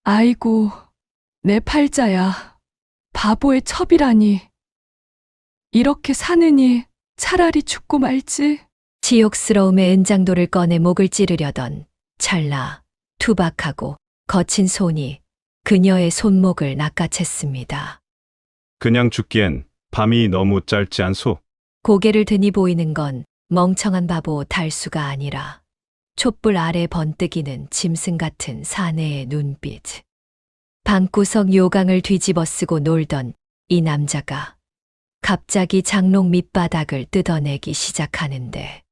아이고, 내 팔자야. 바보의 첩이라니. 이렇게 사느니 차라리 죽고 말지. 치욕스러움의 은장도를 꺼내 목을 찌르려던 찰나 투박하고 거친 손이 그녀의 손목을 낚아챘습니다. 그냥 죽기엔 밤이 너무 짧지 않소? 고개를 드니 보이는 건 멍청한 바보 달수가 아니라 촛불 아래 번뜩이는 짐승 같은 사내의 눈빛. 방구석 요강을 뒤집어 쓰고 놀던 이 남자가 갑자기 장롱 밑바닥을 뜯어내기 시작하는데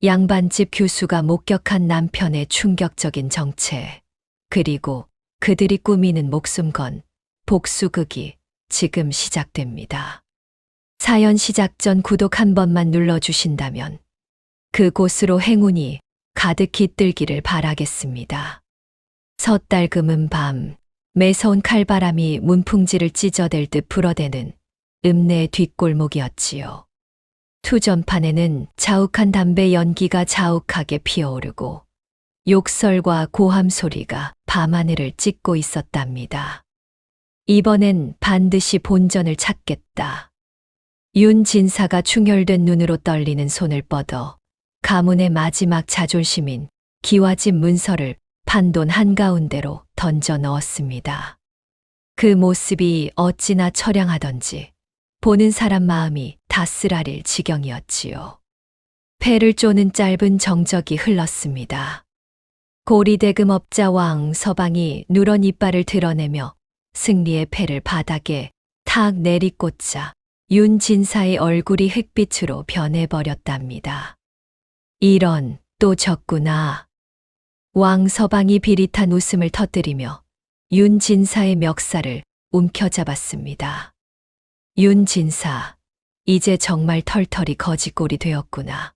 양반집 교수가 목격한 남편의 충격적인 정체, 그리고 그들이 꾸미는 목숨건 복수극이 지금 시작됩니다. 사연 시작 전 구독 한 번만 눌러주신다면 그곳으로 행운이 가득 깃들기를 바라겠습니다. 섣달금은 밤, 매서운 칼바람이 문풍지를 찢어댈 듯 불어대는 읍내 뒷골목이었지요. 투전판에는 자욱한 담배 연기가 자욱하게 피어오르고 욕설과 고함 소리가 밤하늘을 찢고 있었답니다. 이번엔 반드시 본전을 찾겠다. 윤 진사가 충혈된 눈으로 떨리는 손을 뻗어 가문의 마지막 자존심인 기와집 문서를 판돈 한가운데로 던져 넣었습니다. 그 모습이 어찌나 처량하던지 보는 사람 마음이 다 쓰라릴 지경이었지요. 패를 쪼는 짧은 정적이 흘렀습니다. 고리대금업자 왕 서방이 누런 이빨을 드러내며 승리의 패를 바닥에 탁 내리꽂자 윤 진사의 얼굴이 흑빛으로 변해버렸답니다. 이런, 또 졌구나. 왕 서방이 비릿한 웃음을 터뜨리며 윤 진사의 멱살을 움켜잡았습니다. 윤 진사, 이제 정말 털털이 거지꼴이 되었구나.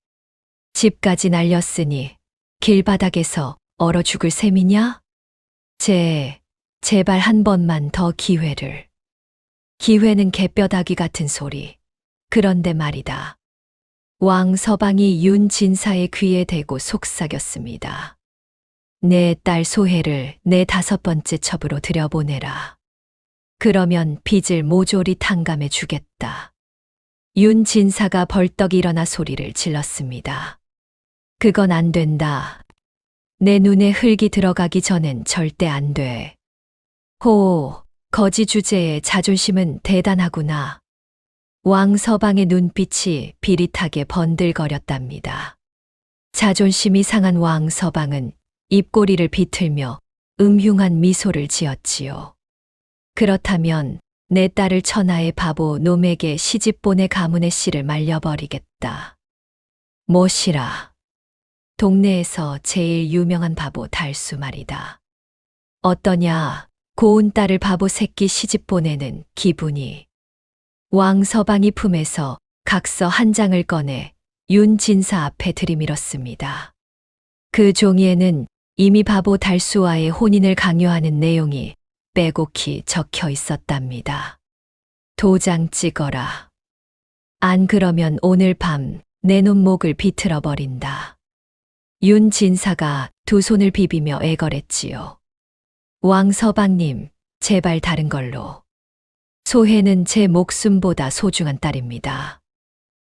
집까지 날렸으니 길바닥에서 얼어 죽을 셈이냐? 제발 한 번만 더 기회를. 기회는 개뼈다귀 같은 소리. 그런데 말이다. 왕 서방이 윤 진사의 귀에 대고 속삭였습니다. 내 딸 소혜를 내 5번째 첩으로 들여보내라. 그러면 빚을 모조리 탕감해 주겠다. 윤 진사가 벌떡 일어나 소리를 질렀습니다. 그건 안 된다. 내 눈에 흙이 들어가기 전엔 절대 안 돼. 거지 주제의 자존심은 대단하구나. 왕 서방의 눈빛이 비릿하게 번들거렸답니다. 자존심이 상한 왕 서방은 입꼬리를 비틀며 음흉한 미소를 지었지요. 그렇다면 내 딸을 천하의 바보 놈에게 시집 보내 가문의 씨를 말려버리겠다. 뭐시라. 동네에서 제일 유명한 바보 달수 말이다. 어떠냐, 고운 딸을 바보 새끼 시집 보내는 기분이. 왕 서방이 품에서 각서 한 장을 꺼내 윤 진사 앞에 들이밀었습니다. 그 종이에는 이미 바보 달수와의 혼인을 강요하는 내용이 빼곡히 적혀 있었답니다. 도장 찍어라. 안 그러면 오늘 밤 내 놈 목을 비틀어 버린다. 윤 진사가 두 손을 비비며 애걸했지요. 왕 서방님, 제발 다른 걸로. 소혜는 제 목숨보다 소중한 딸입니다.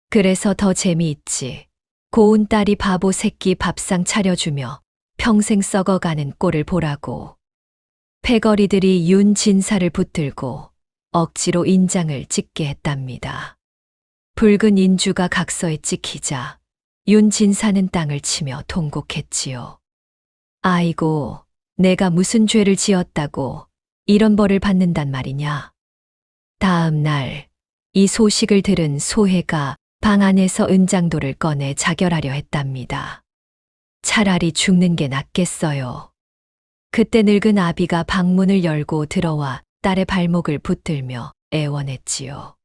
그래서 더 재미있지. 고운 딸이 바보 새끼 밥상 차려주며 평생 썩어가는 꼴을 보라고. 패거리들이 윤 진사를 붙들고 억지로 인장을 찍게 했답니다. 붉은 인주가 각서에 찍히자 윤 진사는 땅을 치며 통곡했지요. 아이고, 내가 무슨 죄를 지었다고 이런 벌을 받는단 말이냐. 다음 날 이 소식을 들은 소혜가 방 안에서 은장도를 꺼내 자결하려 했답니다. 차라리 죽는 게 낫겠어요. 그때 늙은 아비가 방문을 열고 들어와 딸의 발목을 붙들며 애원했지요.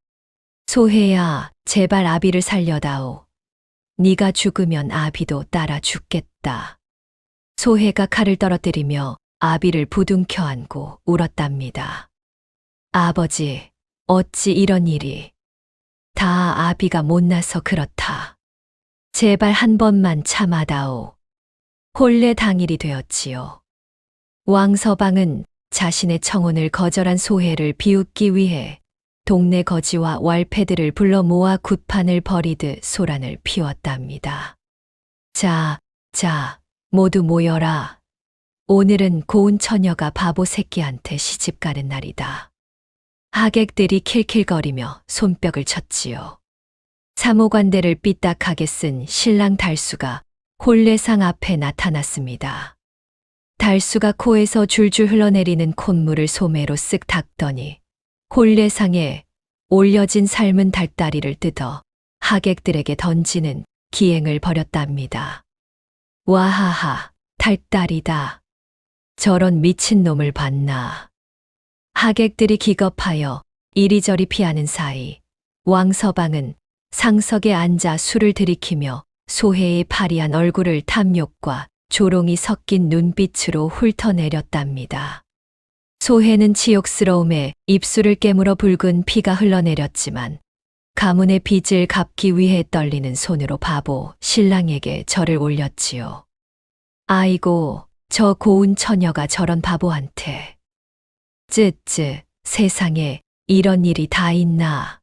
소혜야, 제발 아비를 살려다오. 네가 죽으면 아비도 따라 죽겠다. 소혜가 칼을 떨어뜨리며 아비를 부둥켜 안고 울었답니다. 아버지, 어찌 이런 일이. 다 아비가 못나서 그렇다. 제발 한 번만 참아다오. 혼례 당일이 되었지요. 왕서방은 자신의 청혼을 거절한 소해를 비웃기 위해 동네 거지와 월패들을 불러 모아 굿판을 벌이듯 소란을 피웠답니다. 자, 모두 모여라. 오늘은 고운 처녀가 바보 새끼한테 시집 가는 날이다. 하객들이 킬킬거리며 손뼉을 쳤지요. 사모관대를 삐딱하게 쓴 신랑 달수가 홀례상 앞에 나타났습니다. 달수가 코에서 줄줄 흘러내리는 콧물을 소매로 쓱 닦더니 홀례상에 올려진 삶은 닭다리를 뜯어 하객들에게 던지는 기행을 벌였답니다. 와하하, 닭다리다. 저런 미친놈을 봤나. 하객들이 기겁하여 이리저리 피하는 사이 왕서방은 상석에 앉아 술을 들이키며 소해의 파리한 얼굴을 탐욕과 조롱이 섞인 눈빛으로 훑어내렸답니다. 소해는 치욕스러움에 입술을 깨물어 붉은 피가 흘러내렸지만 가문의 빚을 갚기 위해 떨리는 손으로 바보 신랑에게 절을 올렸지요. 아이고, 저 고운 처녀가 저런 바보한테. 쯔쯔, 세상에 이런 일이 다 있나.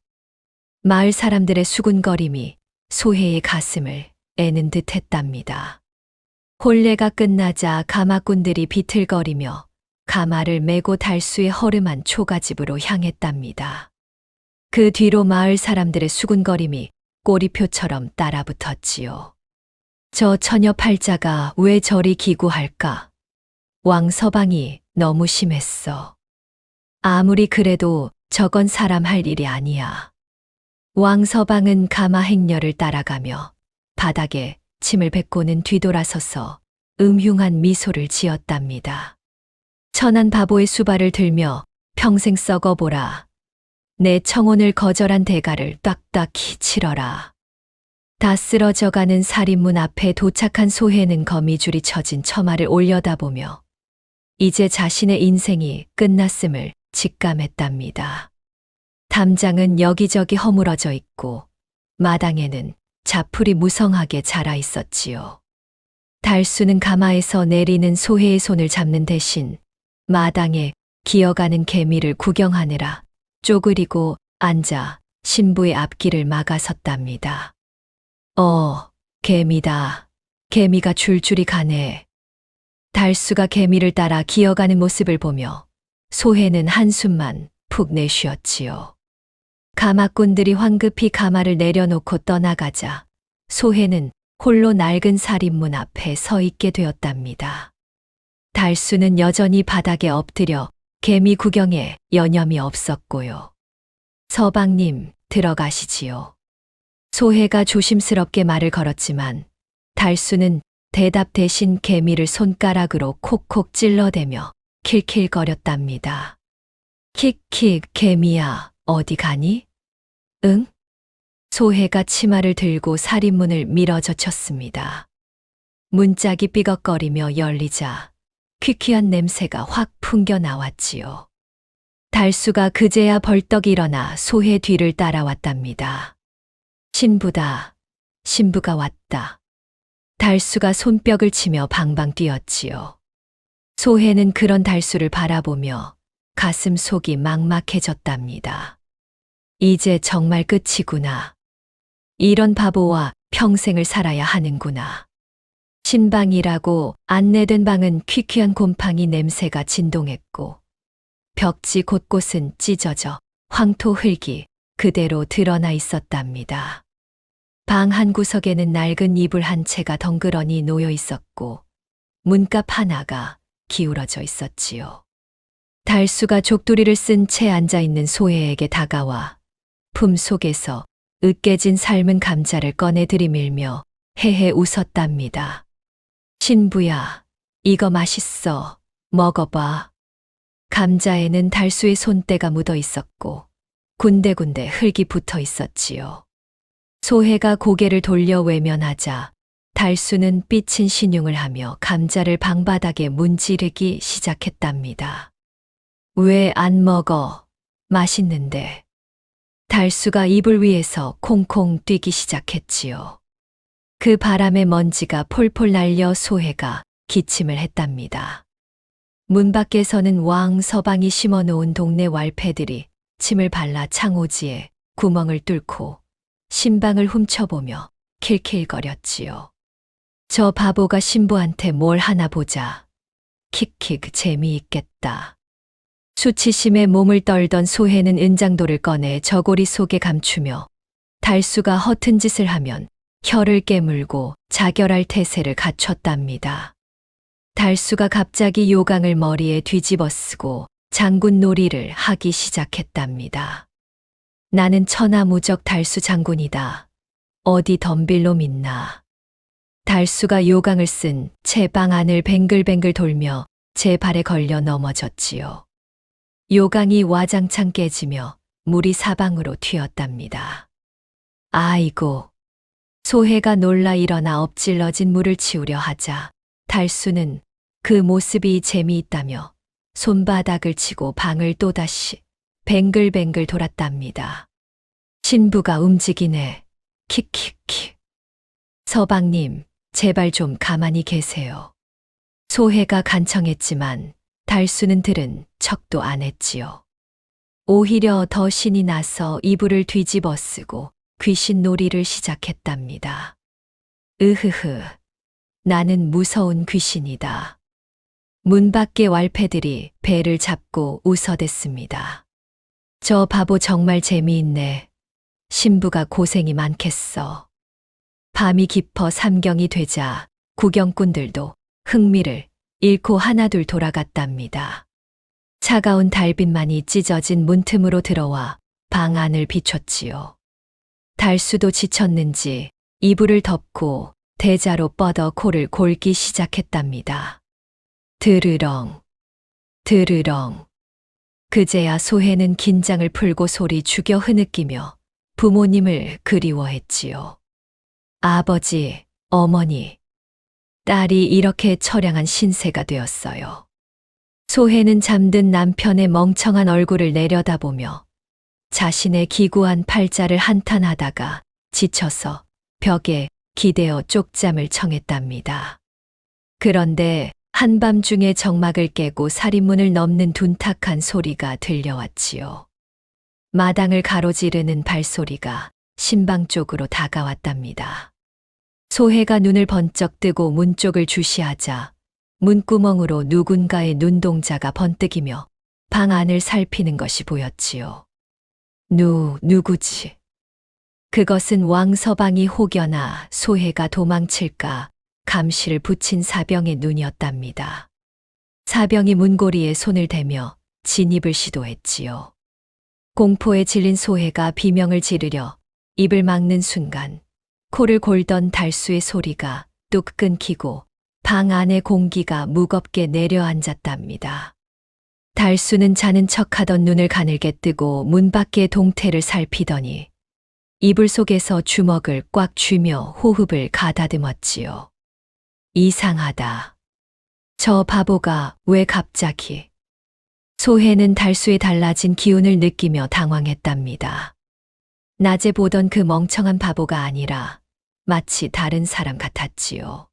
마을 사람들의 수군거림이 소해의 가슴을 애는 듯 했답니다. 혼례가 끝나자 가마꾼들이 비틀거리며 가마를 메고 달수의 허름한 초가집으로 향했답니다. 그 뒤로 마을 사람들의 수군거림이 꼬리표처럼 따라붙었지요. 저 처녀 팔자가 왜 저리 기구할까? 왕서방이 너무 심했어. 아무리 그래도 저건 사람 할 일이 아니야. 왕서방은 가마 행렬을 따라가며 바닥에 침을 뱉고는 뒤돌아서서 음흉한 미소를 지었답니다. 천한 바보의 수발을 들며 평생 썩어보라. 내 청혼을 거절한 대가를 딱딱히 치러라. 다 쓰러져가는 살인문 앞에 도착한 소해는 거미줄이 쳐진 처마를 올려다보며 이제 자신의 인생이 끝났음을 직감했답니다. 담장은 여기저기 허물어져 있고 마당에는 자풀이 무성하게 자라 있었지요. 달수는 가마에서 내리는 소해의 손을 잡는 대신 마당에 기어가는 개미를 구경하느라 쪼그리고 앉아 신부의 앞길을 막아섰답니다. 개미다. 개미가 줄줄이 가네. 달수가 개미를 따라 기어가는 모습을 보며 소해는 한숨만 푹 내쉬었지요. 가마꾼들이 황급히 가마를 내려놓고 떠나가자 소해는 홀로 낡은 살인문 앞에 서 있게 되었답니다. 달수는 여전히 바닥에 엎드려 개미 구경에 여념이 없었고요. 서방님, 들어가시지요. 소해가 조심스럽게 말을 걸었지만 달수는 대답 대신 개미를 손가락으로 콕콕 찔러대며 킬킬거렸답니다. 킥킥, 개미야, 어디 가니? 응? 소해가 치마를 들고 살인문을 밀어젖혔습니다. 문짝이 삐걱거리며 열리자 퀴퀴한 냄새가 확 풍겨 나왔지요. 달수가 그제야 벌떡 일어나 소해 뒤를 따라왔답니다. 신부다. 신부가 왔다. 달수가 손뼉을 치며 방방 뛰었지요. 소해는 그런 달수를 바라보며 가슴 속이 막막해졌답니다. 이제 정말 끝이구나. 이런 바보와 평생을 살아야 하는구나. 신방이라고 안내된 방은 퀴퀴한 곰팡이 냄새가 진동했고 벽지 곳곳은 찢어져 황토 흙이 그대로 드러나 있었답니다. 방 한 구석에는 낡은 이불 한 채가 덩그러니 놓여 있었고 문갑 하나가 기울어져 있었지요. 달수가 족두리를 쓴 채 앉아있는 소해에게 다가와 품 속에서 으깨진 삶은 감자를 꺼내 들이밀며 헤헤 웃었답니다. 신부야, 이거 맛있어. 먹어봐. 감자에는 달수의 손때가 묻어 있었고 군데군데 흙이 붙어 있었지요. 소해가 고개를 돌려 외면하자 달수는 삐친 신용을 하며 감자를 방바닥에 문지르기 시작했답니다. 왜 안 먹어? 맛있는데. 달수가 이불 위에서 콩콩 뛰기 시작했지요. 그 바람에 먼지가 폴폴 날려 소해가 기침을 했답니다. 문 밖에서는 왕서방이 심어놓은 동네 왈패들이 침을 발라 창호지에 구멍을 뚫고 신방을 훔쳐보며 킬킬거렸지요. 저 바보가 신부한테 뭘 하나 보자. 킥킥 재미있겠다. 수치심에 몸을 떨던 소혜는 은장도를 꺼내 저고리 속에 감추며 달수가 허튼 짓을 하면 혀를 깨물고 자결할 태세를 갖췄답니다. 달수가 갑자기 요강을 머리에 뒤집어 쓰고 장군 놀이를 하기 시작했답니다. 나는 천하무적 달수 장군이다. 어디 덤빌 놈 있나. 달수가 요강을 쓴 채 방 안을 뱅글뱅글 돌며 제 발에 걸려 넘어졌지요. 요강이 와장창 깨지며 물이 사방으로 튀었답니다. 아이고. 소혜가 놀라 일어나 엎질러진 물을 치우려 하자 달수는 그 모습이 재미있다며 손바닥을 치고 방을 또다시 뱅글뱅글 돌았답니다. 신부가 움직이네. 킥킥킥. 서방님, 제발 좀 가만히 계세요. 소혜가 간청했지만 달수는 들은 척도 안 했지요. 오히려 더 신이 나서 이불을 뒤집어 쓰고 귀신 놀이를 시작했답니다. 으흐흐, 나는 무서운 귀신이다. 문 밖의 왈패들이 배를 잡고 웃어댔습니다. 저 바보 정말 재미있네. 신부가 고생이 많겠어. 밤이 깊어 삼경이 되자 구경꾼들도 흥미를 잃고 하나둘 돌아갔답니다. 차가운 달빛만이 찢어진 문틈으로 들어와 방 안을 비췄지요. 달수도 지쳤는지 이불을 덮고 대자로 뻗어 코를 골기 시작했답니다. 드르렁, 드르렁. 그제야 소혜는 긴장을 풀고 소리 죽여 흐느끼며 부모님을 그리워했지요. 아버지, 어머니, 딸이 이렇게 처량한 신세가 되었어요. 소혜는 잠든 남편의 멍청한 얼굴을 내려다보며 자신의 기구한 팔자를 한탄하다가 지쳐서 벽에 기대어 쪽잠을 청했답니다. 그런데 한밤중에 정막을 깨고 살인문을 넘는 둔탁한 소리가 들려왔지요. 마당을 가로지르는 발소리가 신방 쪽으로 다가왔답니다. 소혜가 눈을 번쩍 뜨고 문 쪽을 주시하자 문구멍으로 누군가의 눈동자가 번뜩이며 방 안을 살피는 것이 보였지요. 누구지? 그것은 왕서방이 혹여나 소혜가 도망칠까 감시를 붙인 사병의 눈이었답니다. 사병이 문고리에 손을 대며 진입을 시도했지요. 공포에 질린 소혜가 비명을 지르려 입을 막는 순간 코를 골던 달수의 소리가 뚝 끊기고 방 안의 공기가 무겁게 내려앉았답니다. 달수는 자는 척하던 눈을 가늘게 뜨고 문 밖의 동태를 살피더니 이불 속에서 주먹을 꽉 쥐며 호흡을 가다듬었지요. 이상하다. 저 바보가 왜 갑자기? 소혜는 달수의 달라진 기운을 느끼며 당황했답니다. 낮에 보던 그 멍청한 바보가 아니라 마치 다른 사람 같았지요.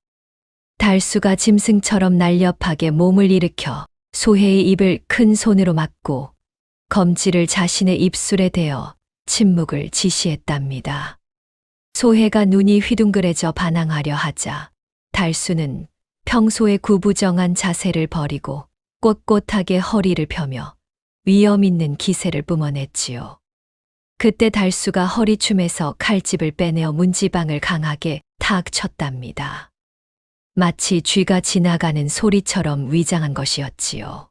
달수가 짐승처럼 날렵하게 몸을 일으켜 소혜의 입을 큰 손으로 막고 검지를 자신의 입술에 대어 침묵을 지시했답니다. 소혜가 눈이 휘둥그레져 반항하려 하자 달수는 평소의 구부정한 자세를 버리고 꼿꼿하게 허리를 펴며 위험 있는 기세를 뿜어냈지요. 그때 달수가 허리춤에서 칼집을 빼내어 문지방을 강하게 탁 쳤답니다. 마치 쥐가 지나가는 소리처럼 위장한 것이었지요.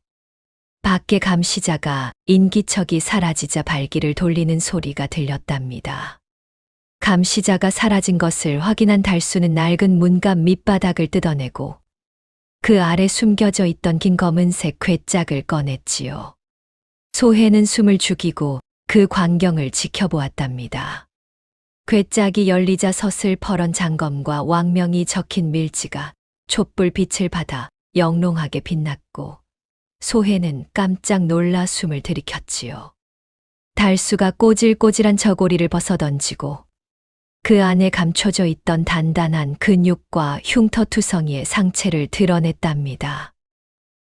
밖에 감시자가 인기척이 사라지자 발기를 돌리는 소리가 들렸답니다. 감시자가 사라진 것을 확인한 달수는 낡은 문갑 밑바닥을 뜯어내고 그 아래 숨겨져 있던 긴 검은색 괴짝을 꺼냈지요. 소혜는 숨을 죽이고 그 광경을 지켜보았답니다. 괴짝이 열리자 서슬퍼런 장검과 왕명이 적힌 밀지가 촛불 빛을 받아 영롱하게 빛났고 소혜는 깜짝 놀라 숨을 들이켰지요. 달수가 꼬질꼬질한 저고리를 벗어던지고 그 안에 감춰져 있던 단단한 근육과 흉터투성이의 상체를 드러냈답니다.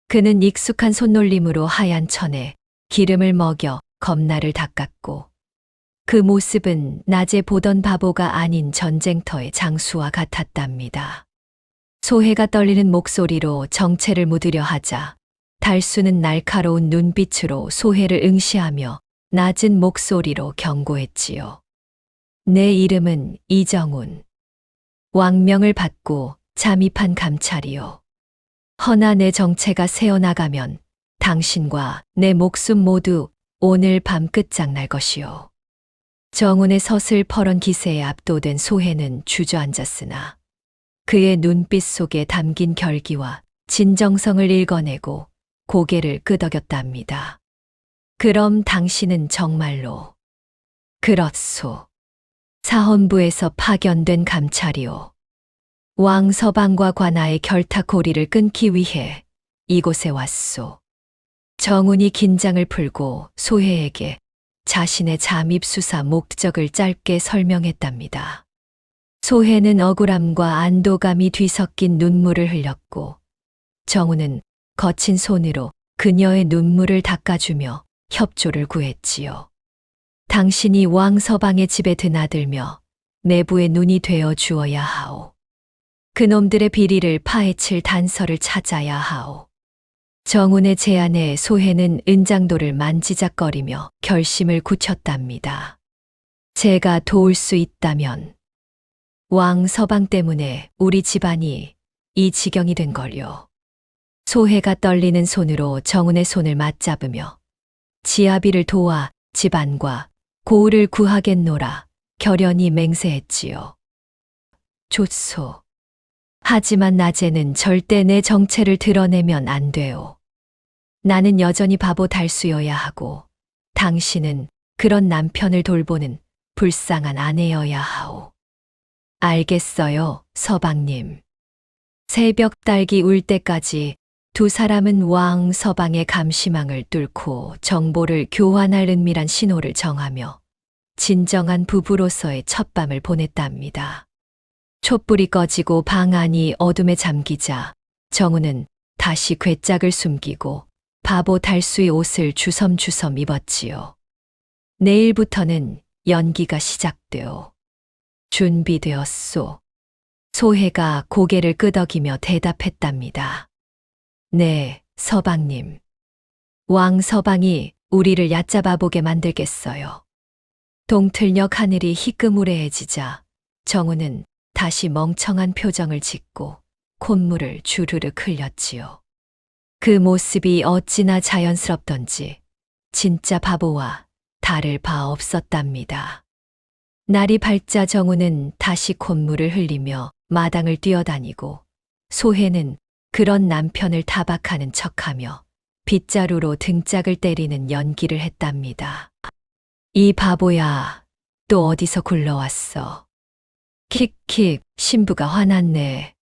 그는 익숙한 손놀림으로 하얀 천에 기름을 먹여 겁나를 닦았고 그 모습은 낮에 보던 바보가 아닌 전쟁터의 장수와 같았답니다. 소해가 떨리는 목소리로 정체를 묻으려 하자 달수는 날카로운 눈빛으로 소해를 응시하며 낮은 목소리로 경고했지요. 내 이름은 이정훈. 왕명을 받고 잠입한 감찰이요. 허나 내 정체가 새어나가면 당신과 내 목숨 모두 오늘 밤 끝장날 것이요. 정훈의 서슬퍼런 기세에 압도된 소해는 주저앉았으나 그의 눈빛 속에 담긴 결기와 진정성을 읽어내고 고개를 끄덕였답니다. 그럼 당신은 정말로 그렇소. 사헌부에서 파견된 감찰이오. 왕 서방과 관아의 결탁고리를 끊기 위해 이곳에 왔소. 정훈이 긴장을 풀고 소해에게 자신의 잠입 수사 목적을 짧게 설명했답니다. 소해는 억울함과 안도감이 뒤섞인 눈물을 흘렸고 정훈은 거친 손으로 그녀의 눈물을 닦아주며 협조를 구했지요. 당신이 왕 서방의 집에 드나들며 내부의 눈이 되어 주어야 하오. 그놈들의 비리를 파헤칠 단서를 찾아야 하오. 정훈의 제안에 소해는 은장도를 만지작거리며 결심을 굳혔답니다. 제가 도울 수 있다면 왕 서방 때문에 우리 집안이 이 지경이 된 걸요. 소해가 떨리는 손으로 정훈의 손을 맞잡으며 지아비를 도와 집안과 고을을 구하겠노라 결연히 맹세했지요. 좋소. 하지만 낮에는 절대 내 정체를 드러내면 안 돼요. 나는 여전히 바보 달수여야 하고 당신은 그런 남편을 돌보는 불쌍한 아내여야 하오. 알겠어요, 서방님. 새벽 딸기 울 때까지 두 사람은 왕 서방의 감시망을 뚫고 정보를 교환할 은밀한 신호를 정하며 진정한 부부로서의 첫밤을 보냈답니다. 촛불이 꺼지고 방 안이 어둠에 잠기자 정훈은 다시 괴짝을 숨기고 바보 달수의 옷을 주섬주섬 입었지요. 내일부터는 연기가 시작되어 준비되었소. 소해가 고개를 끄덕이며 대답했답니다. 네, 서방님. 왕 서방이 우리를 얕잡아 보게 만들겠어요. 동틀녘 하늘이 희끄무레해지자 정훈은 다시 멍청한 표정을 짓고 콧물을 주르륵 흘렸지요. 그 모습이 어찌나 자연스럽던지 진짜 바보와 다를 바 없었답니다. 날이 밝자 정훈은 다시 콧물을 흘리며 마당을 뛰어다니고 소해는 그런 남편을 타박하는 척하며 빗자루로 등짝을 때리는 연기를 했답니다. 이 바보야, 또 어디서 굴러왔어? 킥킥, 신부가 화났네.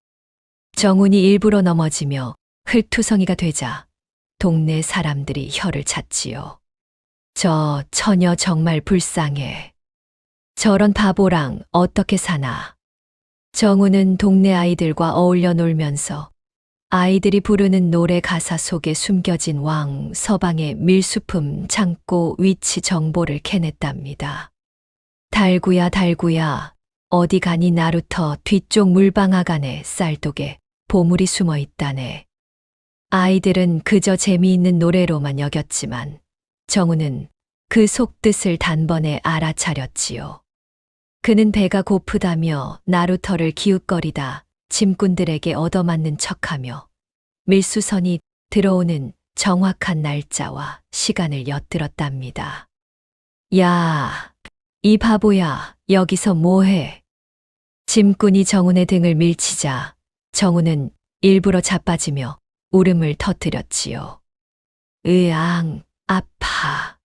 정훈이 일부러 넘어지며 흙투성이가 되자 동네 사람들이 혀를 찼지요. 저 처녀 정말 불쌍해. 저런 바보랑 어떻게 사나. 정훈은 동네 아이들과 어울려 놀면서 아이들이 부르는 노래 가사 속에 숨겨진 왕 서방의 밀수품 창고 위치 정보를 캐냈답니다. 달구야 달구야, 어디 가니 나루터 뒤쪽 물방아간에 쌀독에 보물이 숨어 있다네. 아이들은 그저 재미있는 노래로만 여겼지만 정훈은 그 속뜻을 단번에 알아차렸지요. 그는 배가 고프다며 나루터를 기웃거리다 짐꾼들에게 얻어맞는 척하며 밀수선이 들어오는 정확한 날짜와 시간을 엿들었답니다. 야, 이 바보야, 여기서 뭐해? 짐꾼이 정훈의 등을 밀치자 정훈은 일부러 자빠지며 울음을 터뜨렸지요. 으앙, 아파.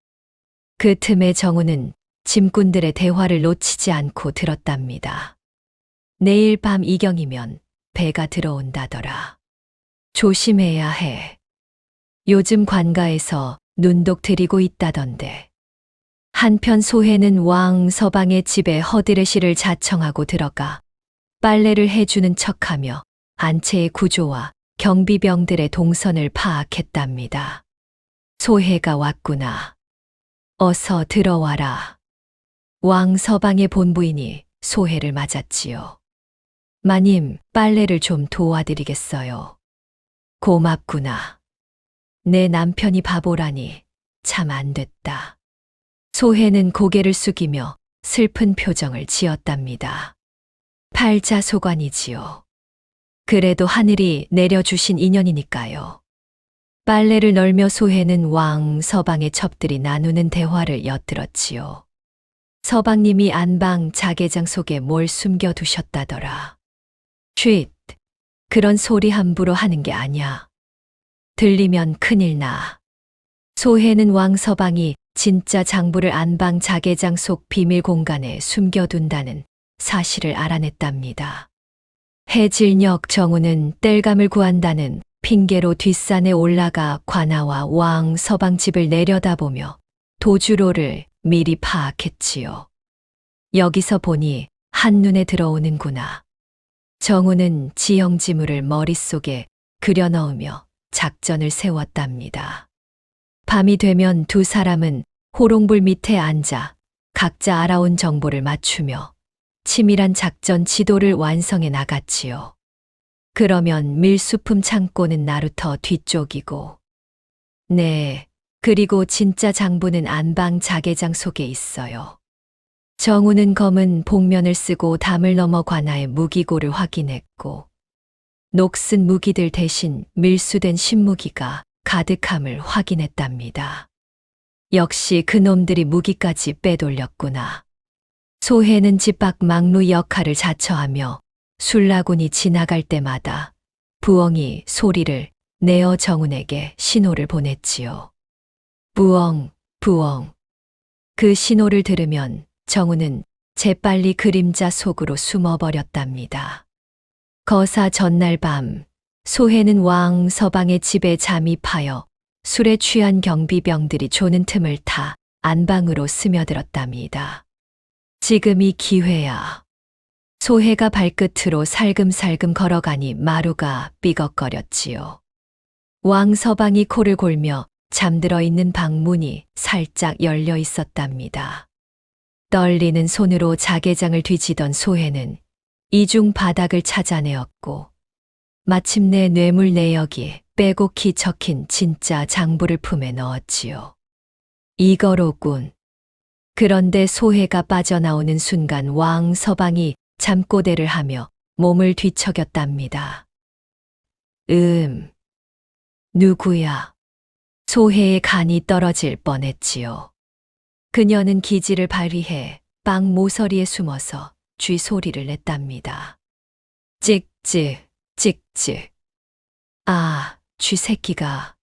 그 틈에 정훈은 짐꾼들의 대화를 놓치지 않고 들었답니다. 내일 밤 이경이면 배가 들어온다더라. 조심해야 해. 요즘 관가에서 눈독 들이고 있다던데. 한편 소해는 왕 서방의 집에 허드레시를 자청하고 들어가 빨래를 해주는 척하며 안채의 구조와 경비병들의 동선을 파악했답니다. 소해가 왔구나. 어서 들어와라. 왕 서방의 본부인이 소해를 맞았지요. 마님, 빨래를 좀 도와드리겠어요. 고맙구나. 내 남편이 바보라니 참 안 됐다. 소해는 고개를 숙이며 슬픈 표정을 지었답니다. 팔자소관이지요. 그래도 하늘이 내려주신 인연이니까요. 빨래를 널며 소해는 왕 서방의 첩들이 나누는 대화를 엿들었지요. 서방님이 안방 자개장 속에 뭘 숨겨두셨다더라. 쉿! 그런 소리 함부로 하는 게 아냐. 들리면 큰일 나. 소해는 왕 서방이 진짜 장부를 안방 자개장 속 비밀 공간에 숨겨둔다는 사실을 알아냈답니다. 해질녘 정우는 땔감을 구한다는 핑계로 뒷산에 올라가 관아와 왕 서방 집을 내려다보며 도주로를 미리 파악했지요. 여기서 보니 한눈에 들어오는구나. 정우는 지형지물을 머릿속에 그려넣으며 작전을 세웠답니다. 밤이 되면 두 사람은 호롱불 밑에 앉아 각자 알아온 정보를 맞추며 치밀한 작전 지도를 완성해 나갔지요. 그러면 밀수품 창고는 나루터 뒤쪽이고, 네, 그리고 진짜 장부는 안방 자개장 속에 있어요. 정우는 검은 복면을 쓰고 담을 넘어 관아의 무기고를 확인했고, 녹슨 무기들 대신 밀수된 신무기가 가득함을 확인했답니다. 역시 그놈들이 무기까지 빼돌렸구나. 소해는 집 밖 막루 역할을 자처하며 술라군이 지나갈 때마다 부엉이 소리를 내어 정운에게 신호를 보냈지요. 부엉, 부엉. 그 신호를 들으면 정운은 재빨리 그림자 속으로 숨어버렸답니다. 거사 전날 밤 소해는 왕 서방의 집에 잠입하여 술에 취한 경비병들이 조는 틈을 타 안방으로 스며들었답니다. 지금이 기회야. 소해가 발끝으로 살금살금 걸어가니 마루가 삐걱거렸지요. 왕 서방이 코를 골며 잠들어 있는 방문이 살짝 열려 있었답니다. 떨리는 손으로 자개장을 뒤지던 소해는 이중 바닥을 찾아내었고 마침내 뇌물 내역이 빼곡히 적힌 진짜 장부를 품에 넣었지요. 이거로군. 그런데 소해가 빠져나오는 순간 왕 서방이 잠꼬대를 하며 몸을 뒤척였답니다. 누구야? 소해의 간이 떨어질 뻔했지요. 그녀는 기지를 발휘해 빵 모서리에 숨어서 쥐 소리를 냈답니다. 찍찍, 찍찍. 아, 쥐 새끼가.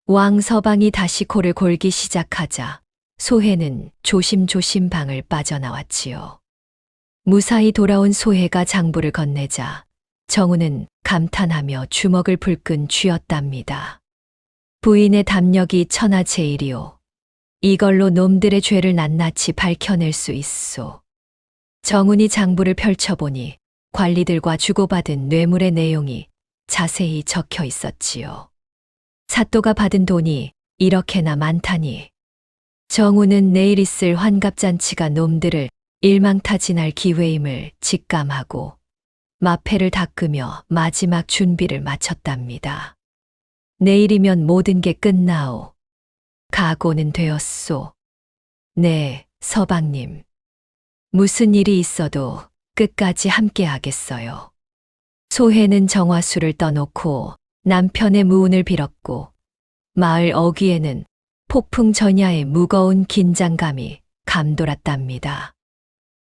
왕 서방이 다시 코를 골기 시작하자 소해는 조심조심 방을 빠져나왔지요. 무사히 돌아온 소해가 장부를 건네자 정우는 감탄하며 주먹을 불끈 쥐었답니다. 부인의 담력이 천하제일이오. 이걸로 놈들의 죄를 낱낱이 밝혀낼 수 있소. 정운이 장부를 펼쳐보니 관리들과 주고받은 뇌물의 내용이 자세히 적혀 있었지요. 사또가 받은 돈이 이렇게나 많다니. 정우는 내일 있을 환갑잔치가 놈들을 일망타진할 기회임을 직감하고 마패를 닦으며 마지막 준비를 마쳤답니다. 내일이면 모든 게 끝나오. 각오는 되었소. 네, 서방님. 무슨 일이 있어도 끝까지 함께 하겠어요. 소해는 정화수를 떠놓고 남편의 무운을 빌었고 마을 어귀에는 폭풍 전야의 무거운 긴장감이 감돌았답니다.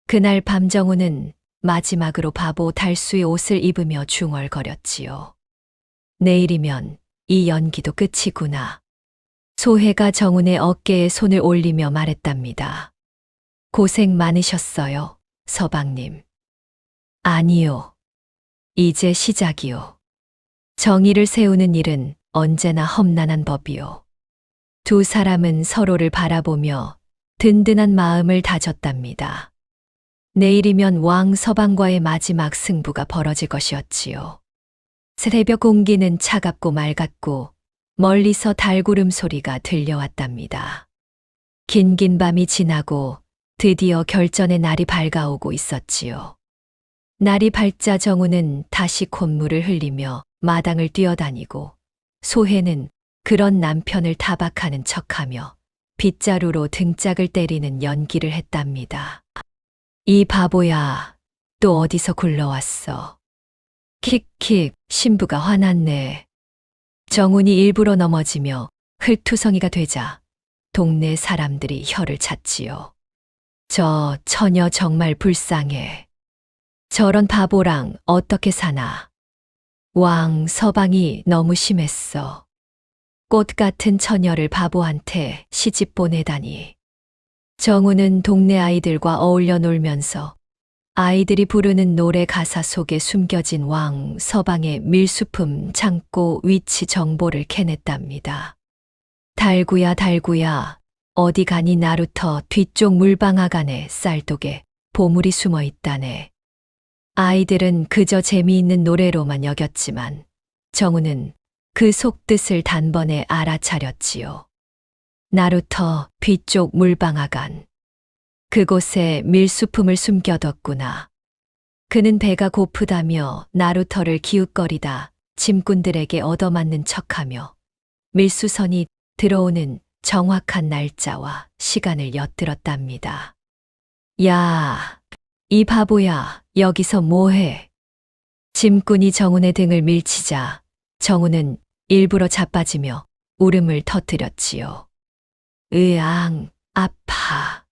그날 밤 정우는 마지막으로 바보 달수의 옷을 입으며 중얼거렸지요. 내일이면 이 연기도 끝이구나. 소해가 정운의 어깨에 손을 올리며 말했답니다. 고생 많으셨어요, 서방님. 아니요. 이제 시작이요. 정의를 세우는 일은 언제나 험난한 법이요. 두 사람은 서로를 바라보며 든든한 마음을 다졌답니다. 내일이면 왕 서방과의 마지막 승부가 벌어질 것이었지요. 새벽 공기는 차갑고 맑았고 멀리서 달구름 소리가 들려왔답니다. 긴긴 밤이 지나고 드디어 결전의 날이 밝아오고 있었지요. 날이 밝자 정우는 다시 콧물을 흘리며 마당을 뛰어다니고 소혜는 그런 남편을 타박하는 척하며 빗자루로 등짝을 때리는 연기를 했답니다. 이 바보야, 또 어디서 굴러왔어. 킥킥, 신부가 화났네. 정훈이 일부러 넘어지며 흙투성이가 되자 동네 사람들이 혀를 찼지요. 저 처녀 정말 불쌍해. 저런 바보랑 어떻게 사나. 왕 서방이 너무 심했어. 꽃 같은 처녀를 바보한테 시집 보내다니. 정우는 동네 아이들과 어울려 놀면서 아이들이 부르는 노래 가사 속에 숨겨진 왕 서방의 밀수품 창고 위치 정보를 캐냈답니다. 달구야 달구야, 어디 가니 나루터 뒤쪽 물방아간에 쌀독에 보물이 숨어 있다네. 아이들은 그저 재미있는 노래로만 여겼지만 정우는 그 속뜻을 단번에 알아차렸지요. 나루터 뒤쪽 물방아간. 그곳에 밀수품을 숨겨뒀구나. 그는 배가 고프다며 나루터를 기웃거리다 짐꾼들에게 얻어맞는 척하며 밀수선이 들어오는 정확한 날짜와 시간을 엿들었답니다. 야, 이 바보야, 여기서 뭐해? 짐꾼이 정훈의 등을 밀치자 정훈은 일부러 자빠지며 울음을 터뜨렸지요. 으앙, 아파.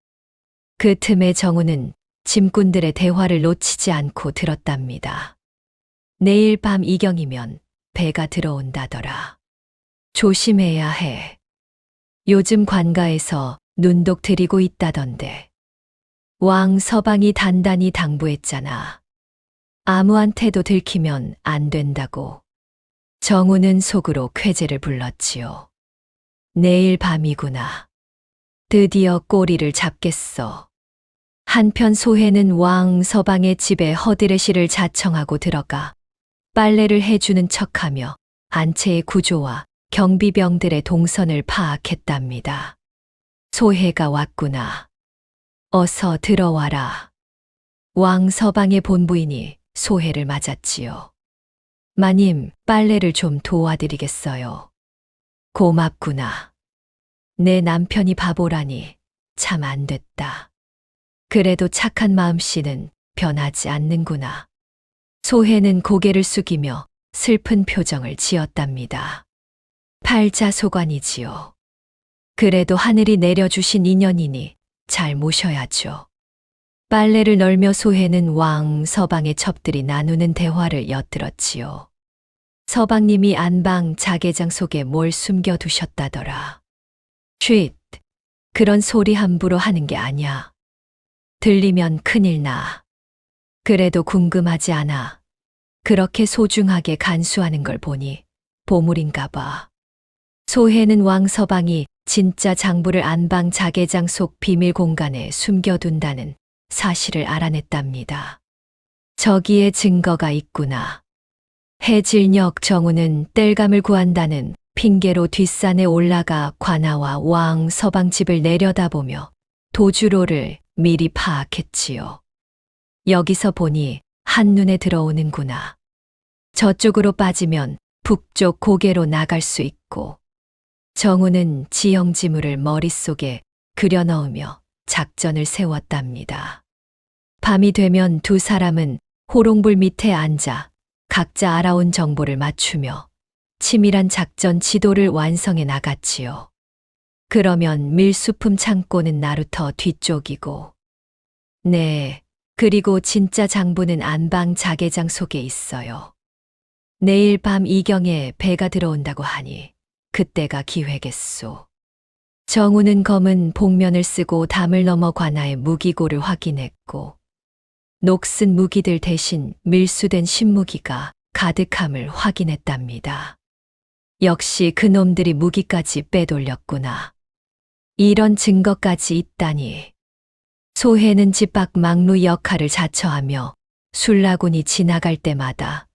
그 틈에 정훈은 짐꾼들의 대화를 놓치지 않고 들었답니다. 내일 밤 이경이면 배가 들어온다더라. 조심해야 해. 요즘 관가에서 눈독 들이고 있다던데. 왕 서방이 단단히 당부했잖아. 아무한테도 들키면 안 된다고. 정우는 속으로 쾌재를 불렀지요. 내일 밤이구나. 드디어 꼬리를 잡겠어. 한편 소혜는 왕 서방의 집에 허드레시를 자청하고 들어가 빨래를 해주는 척하며 안채의 구조와 경비병들의 동선을 파악했답니다. 소혜가 왔구나. 어서 들어와라. 왕 서방의 본부인이 소혜를 맞았지요. 마님, 빨래를 좀 도와드리겠어요. 고맙구나. 내 남편이 바보라니 참 안 됐다. 그래도 착한 마음씨는 변하지 않는구나. 소혜는 고개를 숙이며 슬픈 표정을 지었답니다. 팔자소관이지요. 그래도 하늘이 내려주신 인연이니 잘 모셔야죠. 빨래를 널며 소혜는 왕 서방의 첩들이 나누는 대화를 엿들었지요. 서방님이 안방 자개장 속에 뭘 숨겨두셨다더라. 쉿, 그런 소리 함부로 하는 게 아냐. 들리면 큰일 나. 그래도 궁금하지 않아. 그렇게 소중하게 간수하는 걸 보니 보물인가 봐. 소혜는 왕 서방이 진짜 장부를 안방 자개장 속 비밀 공간에 숨겨둔다는 사실을 알아냈답니다. 저기에 증거가 있구나. 해질녘 정우는 땔감을 구한다는 핑계로 뒷산에 올라가 관아와 왕 서방 집을 내려다보며 도주로를 미리 파악했지요. 여기서 보니 한눈에 들어오는구나. 저쪽으로 빠지면 북쪽 고개로 나갈 수 있고. 정우는 지형지물을 머릿속에 그려 넣으며 작전을 세웠답니다. 밤이 되면 두 사람은 호롱불 밑에 앉아 각자 알아온 정보를 맞추며 치밀한 작전 지도를 완성해 나갔지요. 그러면 밀수품 창고는 나루터 뒤쪽이고, 네, 그리고 진짜 장부는 안방 자개장 속에 있어요. 내일 밤 이경에 배가 들어온다고 하니 그때가 기회겠소. 정우는 검은 복면을 쓰고 담을 넘어 관아의 무기고를 확인했고 녹슨 무기들 대신 밀수된 신무기가 가득함을 확인했답니다. 역시 그놈들이 무기까지 빼돌렸구나. 이런 증거까지 있다니. 소혜는 집 밖 막루 역할을 자처하며 술라군이 지나갈 때마다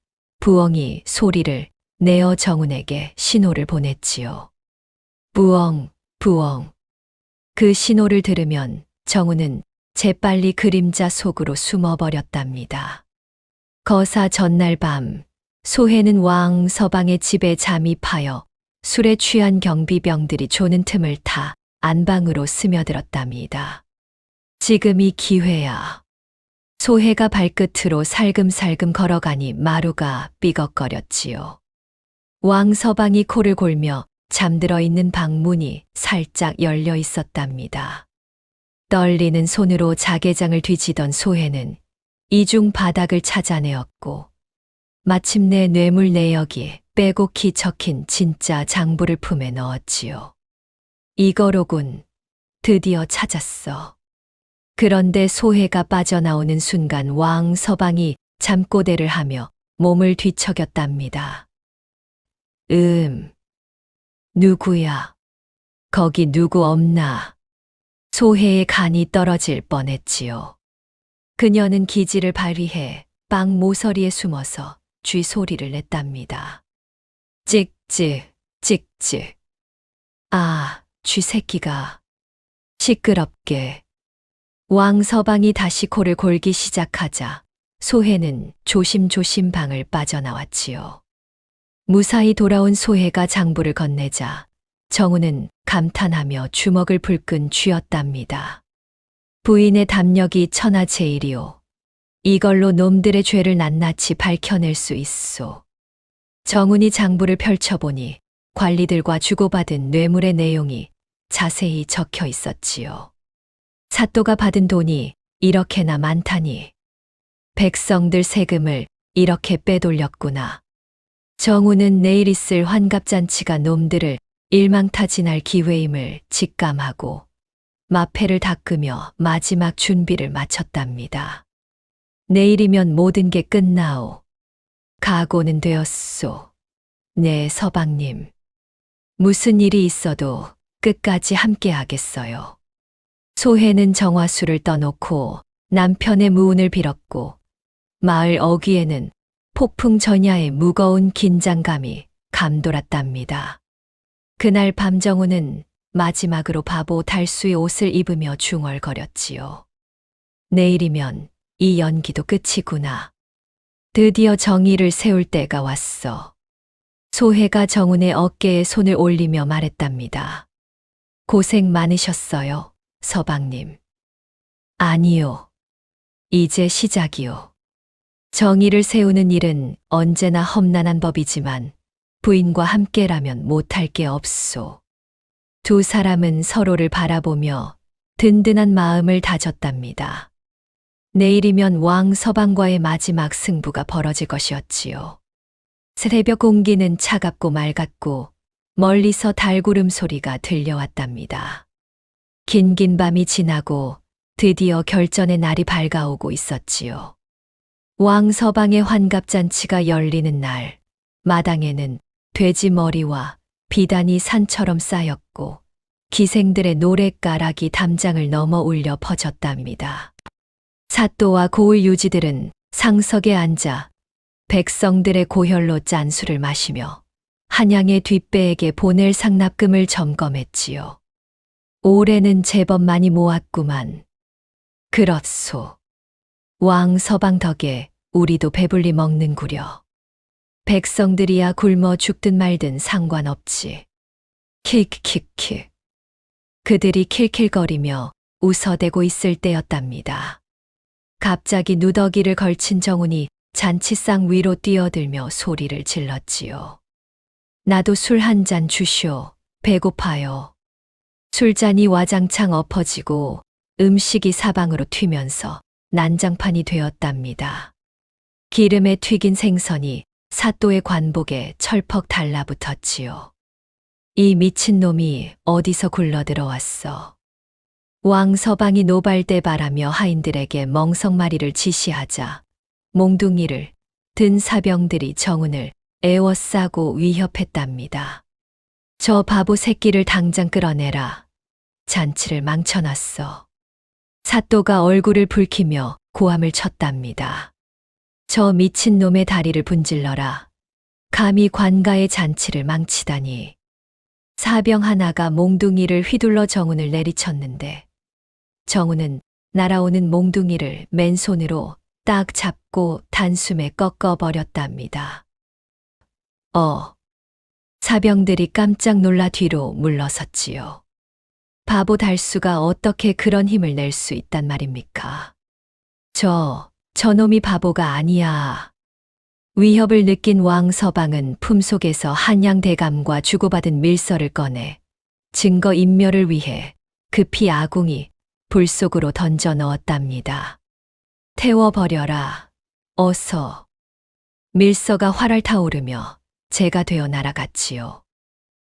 부엉이 소리를 내어 정운에게 신호를 보냈지요. 부엉, 부엉. 그 신호를 들으면 정운은 재빨리 그림자 속으로 숨어버렸답니다. 거사 전날 밤, 소해는 왕 서방의 집에 잠입하여 술에 취한 경비병들이 조는 틈을 타 안방으로 스며들었답니다. 지금이 기회야. 소해가 발끝으로 살금살금 걸어가니 마루가 삐걱거렸지요. 왕 서방이 코를 골며 잠들어 있는 방문이 살짝 열려 있었답니다. 떨리는 손으로 자개장을 뒤지던 소해는 이중 바닥을 찾아내었고 마침내 뇌물 내역이 빼곡히 적힌 진짜 장부를 품에 넣었지요. 이거로군. 드디어 찾았어. 그런데 소해가 빠져나오는 순간 왕 서방이 잠꼬대를 하며 몸을 뒤척였답니다. 누구야? 거기 누구 없나? 소해의 간이 떨어질 뻔했지요. 그녀는 기지를 발휘해 빵 모서리에 숨어서 쥐 소리를 냈답니다. 찍찍, 찍찍. 아, 쥐 새끼가. 시끄럽게. 왕 서방이 다시 코를 골기 시작하자 소해는 조심조심 방을 빠져나왔지요. 무사히 돌아온 소해가 장부를 건네자 정우는 감탄하며 주먹을 불끈 쥐었답니다. 부인의 담력이 천하제일이오. 이걸로 놈들의 죄를 낱낱이 밝혀낼 수 있소. 정운이 장부를 펼쳐보니 관리들과 주고받은 뇌물의 내용이 자세히 적혀 있었지요. 사또가 받은 돈이 이렇게나 많다니. 백성들 세금을 이렇게 빼돌렸구나. 정우는 내일 있을 환갑잔치가 놈들을 일망타진할 기회임을 직감하고 마패를 닦으며 마지막 준비를 마쳤답니다. 내일이면 모든 게 끝나오. 각오는 되었소. 네, 서방님. 무슨 일이 있어도 끝까지 함께 하겠어요. 소해는 정화수를 떠놓고 남편의 무운을 빌었고 마을 어귀에는 폭풍 전야의 무거운 긴장감이 감돌았답니다. 그날 밤 정우는 마지막으로 바보 달수의 옷을 입으며 중얼거렸지요. 내일이면 이 연기도 끝이구나. 드디어 정의를 세울 때가 왔어. 소해가 정운의 어깨에 손을 올리며 말했답니다. 고생 많으셨어요. 서방님. 아니요. 이제 시작이요. 정의를 세우는 일은 언제나 험난한 법이지만 부인과 함께라면 못할 게 없소. 두 사람은 서로를 바라보며 든든한 마음을 다졌답니다. 내일이면 왕 서방과의 마지막 승부가 벌어질 것이었지요. 새벽 공기는 차갑고 맑았고 멀리서 달구름 소리가 들려왔답니다. 긴긴 밤이 지나고 드디어 결전의 날이 밝아오고 있었지요. 왕 서방의 환갑잔치가 열리는 날, 마당에는 돼지 머리와 비단이 산처럼 쌓였고 기생들의 노랫가락이 담장을 넘어 울려 퍼졌답니다. 사또와 고을 유지들은 상석에 앉아 백성들의 고혈로 짠 술을 마시며 한양의 뒷배에게 보낼 상납금을 점검했지요. 올해는 제법 많이 모았구만. 그렇소. 왕 서방 덕에 우리도 배불리 먹는구려. 백성들이야 굶어 죽든 말든 상관없지. 킥킥킥. 그들이 킬킬거리며 웃어대고 있을 때였답니다. 갑자기 누더기를 걸친 정운이 잔치상 위로 뛰어들며 소리를 질렀지요. 나도 술 한 잔 주시오. 배고파요. 술잔이 와장창 엎어지고 음식이 사방으로 튀면서 난장판이 되었답니다. 기름에 튀긴 생선이 사또의 관복에 철퍽 달라붙었지요. 이 미친놈이 어디서 굴러들어왔어. 왕 서방이 노발대발하며 하인들에게 멍석마리를 지시하자 몽둥이를 든 사병들이 정운을 에워싸고 위협했답니다. 저 바보 새끼를 당장 끌어내라. 잔치를 망쳐놨어. 사또가 얼굴을 붉히며 고함을 쳤답니다. 저 미친놈의 다리를 분질러라. 감히 관가의 잔치를 망치다니. 사병 하나가 몽둥이를 휘둘러 정운을 내리쳤는데 정운은 날아오는 몽둥이를 맨손으로 딱 잡고 단숨에 꺾어버렸답니다. 사병들이 깜짝 놀라 뒤로 물러섰지요. 바보 달수가 어떻게 그런 힘을 낼 수 있단 말입니까? 저놈이 바보가 아니야. 위협을 느낀 왕서방은 품속에서 한양대감과 주고받은 밀서를 꺼내 증거 인멸을 위해 급히 아궁이 불 속으로 던져 넣었답니다. 태워버려라. 어서. 밀서가 활활 타오르며 재가 되어 날아갔지요.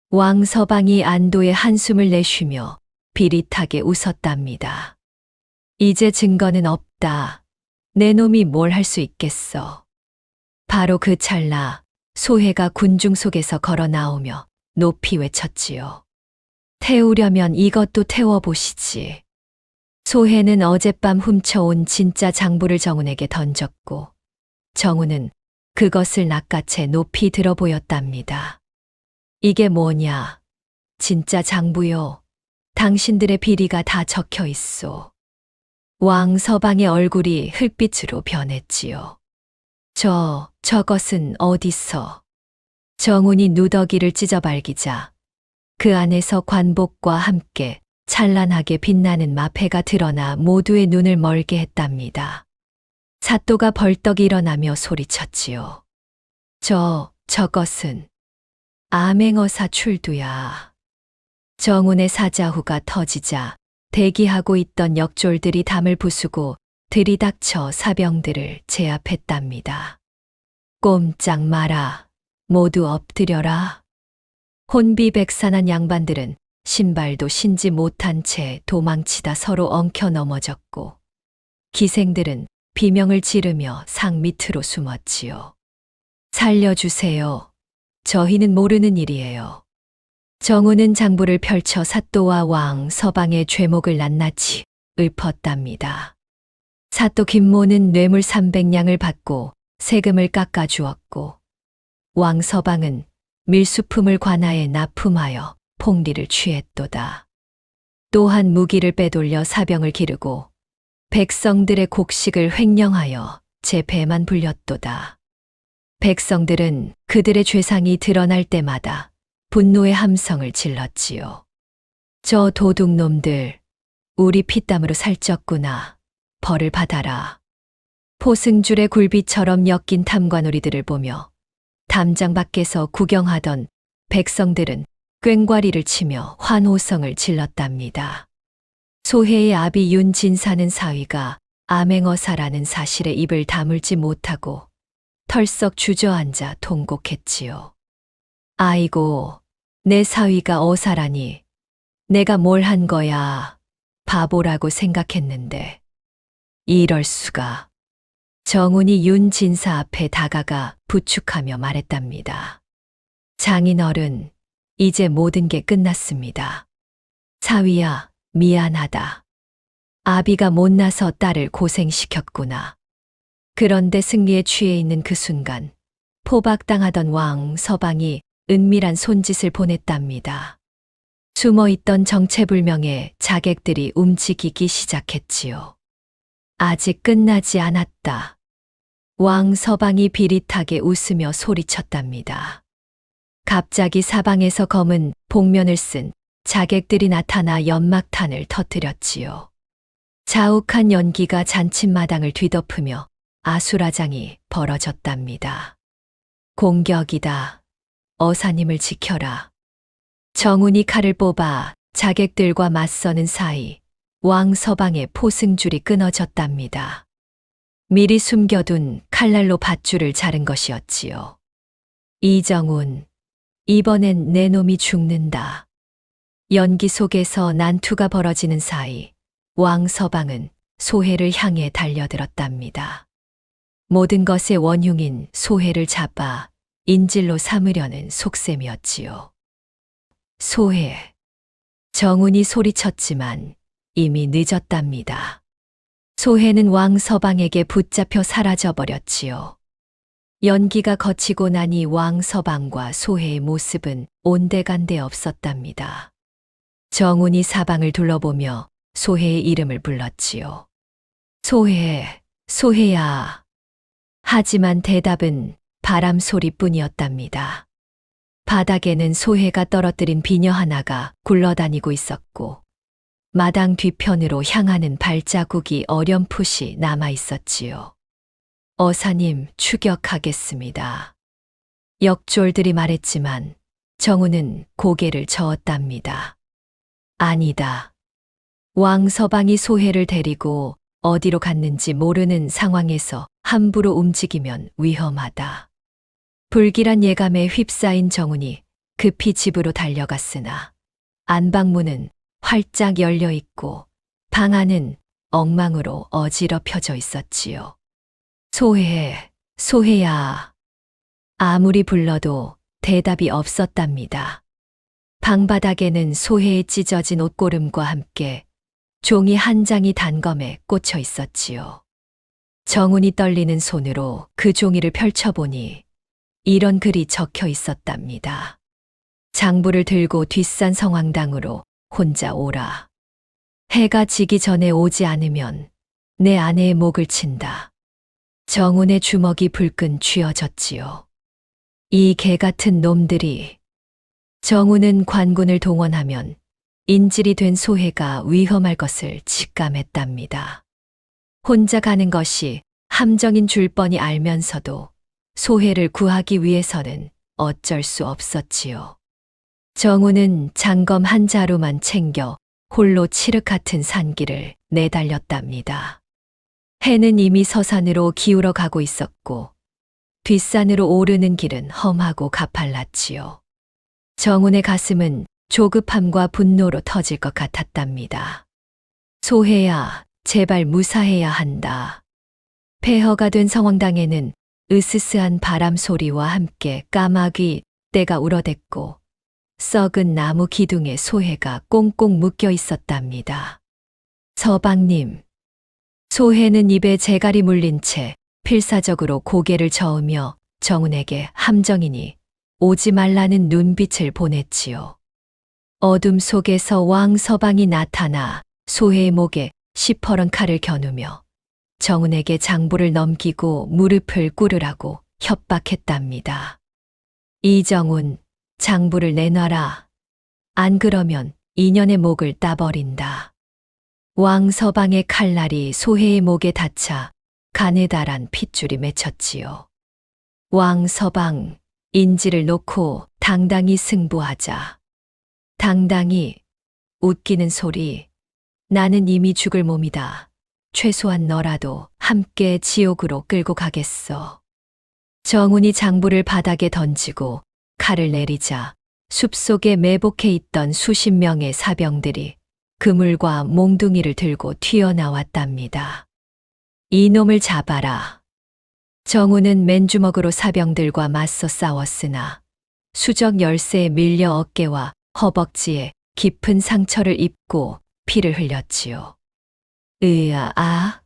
왕서방이 안도의 한숨을 내쉬며 비릿하게 웃었답니다. 이제 증거는 없다. 내 놈이 뭘 할 수 있겠어. 바로 그 찰나 소해가 군중 속에서 걸어 나오며 높이 외쳤지요. 태우려면 이것도 태워보시지. 소해는 어젯밤 훔쳐온 진짜 장부를 정운에게 던졌고 정운은 그것을 낚아채 높이 들어 보였답니다. 이게 뭐냐? 진짜 장부요. 당신들의 비리가 다 적혀 있소. 왕서방의 얼굴이 흙빛으로 변했지요. 저것은 어디서? 정운이 누더기를 찢어발기자 그 안에서 관복과 함께 찬란하게 빛나는 마패가 드러나 모두의 눈을 멀게 했답니다. 사또가 벌떡 일어나며 소리쳤지요. 저것은 암행어사 출두야. 정운의 사자후가 터지자 대기하고 있던 역졸들이 담을 부수고 들이닥쳐 사병들을 제압했답니다. 꼼짝 마라. 모두 엎드려라. 혼비백산한 양반들은 신발도 신지 못한 채 도망치다 서로 엉켜 넘어졌고 기생들은 비명을 지르며 상 밑으로 숨었지요. 살려주세요. 저희는 모르는 일이에요. 정운은 장부를 펼쳐 사또와 왕 서방의 죄목을 낱낱이 읊었답니다. 사또 김모는 뇌물 300냥을 받고 세금을 깎아주었고 왕 서방은 밀수품을 관아에 납품하여 폭리를 취했도다. 또한 무기를 빼돌려 사병을 기르고 백성들의 곡식을 횡령하여 제 배만 불렸도다. 백성들은 그들의 죄상이 드러날 때마다 분노의 함성을 질렀지요. 저 도둑놈들, 우리 피땀으로 살쪘구나. 벌을 받아라. 포승줄의 굴비처럼 엮인 탐관오리들을 보며 담장 밖에서 구경하던 백성들은 꽹과리를 치며 환호성을 질렀답니다. 소해의 아비 윤진사는 사위가 암행어사라는 사실에 입을 다물지 못하고 털썩 주저앉아 통곡했지요. 아이고, 내 사위가 어사라니. 내가 뭘 한 거야. 바보라고 생각했는데. 이럴 수가. 정운이 윤진사 앞에 다가가 부축하며 말했답니다. 장인어른, 이제 모든 게 끝났습니다. 사위야, 미안하다. 아비가 못나서 딸을 고생시켰구나. 그런데 승리에 취해 있는 그 순간 포박당하던 왕 서방이 은밀한 손짓을 보냈답니다. 숨어있던 정체불명의 자객들이 움직이기 시작했지요. 아직 끝나지 않았다. 왕 서방이 비릿하게 웃으며 소리쳤답니다. 갑자기 사방에서 검은 복면을 쓴 자객들이 나타나 연막탄을 터뜨렸지요. 자욱한 연기가 잔칫마당을 뒤덮으며 아수라장이 벌어졌답니다. 공격이다. 어사님을 지켜라. 정운이 칼을 뽑아 자객들과 맞서는 사이 왕 서방의 포승줄이 끊어졌답니다. 미리 숨겨둔 칼날로 밧줄을 자른 것이었지요. 이정운, 이번엔 내 놈이 죽는다. 연기 속에서 난투가 벌어지는 사이 왕 서방은 소해를 향해 달려들었답니다. 모든 것의 원흉인 소해를 잡아 인질로 삼으려는 속셈이었지요. 소해. 정운이 소리쳤지만 이미 늦었답니다. 소해는 왕 서방에게 붙잡혀 사라져 버렸지요. 연기가 거치고 나니 왕 서방과 소해의 모습은 온데간데 없었답니다. 정운이 사방을 둘러보며 소해의 이름을 불렀지요. 소해, 소해야. 하지만 대답은 바람 소리뿐이었답니다. 바닥에는 소해가 떨어뜨린 비녀 하나가 굴러다니고 있었고, 마당 뒤편으로 향하는 발자국이 어렴풋이 남아 있었지요. 어사님, 추격하겠습니다. 역졸들이 말했지만 정우는 고개를 저었답니다. 아니다. 왕 서방이 소해를 데리고 어디로 갔는지 모르는 상황에서 함부로 움직이면 위험하다. 불길한 예감에 휩싸인 정운이 급히 집으로 달려갔으나 안방문은 활짝 열려 있고 방 안은 엉망으로 어지럽혀져 있었지요. 소해, 소해야. 아무리 불러도 대답이 없었답니다. 방바닥에는 소해의 찢어진 옷고름과 함께 종이 한 장이 단검에 꽂혀 있었지요. 정운이 떨리는 손으로 그 종이를 펼쳐보니 이런 글이 적혀 있었답니다. 장부를 들고 뒷산 성황당으로 혼자 오라. 해가 지기 전에 오지 않으면 내 아내의 목을 친다. 정운의 주먹이 불끈 쥐어졌지요. 이 개 같은 놈들이. 정운은 관군을 동원하면 인질이 된 소해가 위험할 것을 직감했답니다. 혼자 가는 것이 함정인 줄 뻔히 알면서도 소해를 구하기 위해서는 어쩔 수 없었지요. 정우는 장검 한 자루만 챙겨 홀로 칠흑 같은 산길을 내달렸답니다. 해는 이미 서산으로 기울어 가고 있었고 뒷산으로 오르는 길은 험하고 가팔랐지요. 정운의 가슴은 조급함과 분노로 터질 것 같았답니다. 소해야, 제발 무사해야 한다. 폐허가 된 성황당에는 으스스한 바람 소리와 함께 까마귀 떼가 울어댔고 썩은 나무 기둥에 소해가 꽁꽁 묶여 있었답니다. 서방님. 소해는 입에 재갈이 물린 채 필사적으로 고개를 저으며 정운에게 함정이니 오지 말라는 눈빛을 보냈지요. 어둠 속에서 왕 서방이 나타나 소해의 목에 시퍼런 칼을 겨누며 정운에게 장부를 넘기고 무릎을 꿇으라고 협박했답니다. 이정운, 장부를 내놔라. 안 그러면 인연의 목을 따버린다. 왕 서방의 칼날이 소해의 목에 닿자 가느다란 핏줄이 맺혔지요. 왕 서방, 인지를 놓고 당당히 승부하자. 당당히, 웃기는 소리. 나는 이미 죽을 몸이다. 최소한 너라도 함께 지옥으로 끌고 가겠어. 정운이 장부를 바닥에 던지고 칼을 내리자 숲속에 매복해 있던 수십 명의 사병들이 그물과 몽둥이를 들고 튀어나왔답니다. 이놈을 잡아라. 정운은 맨주먹으로 사병들과 맞서 싸웠으나 수적 열쇠에 밀려 어깨와 허벅지에 깊은 상처를 입고 피를 흘렸지요. 으아.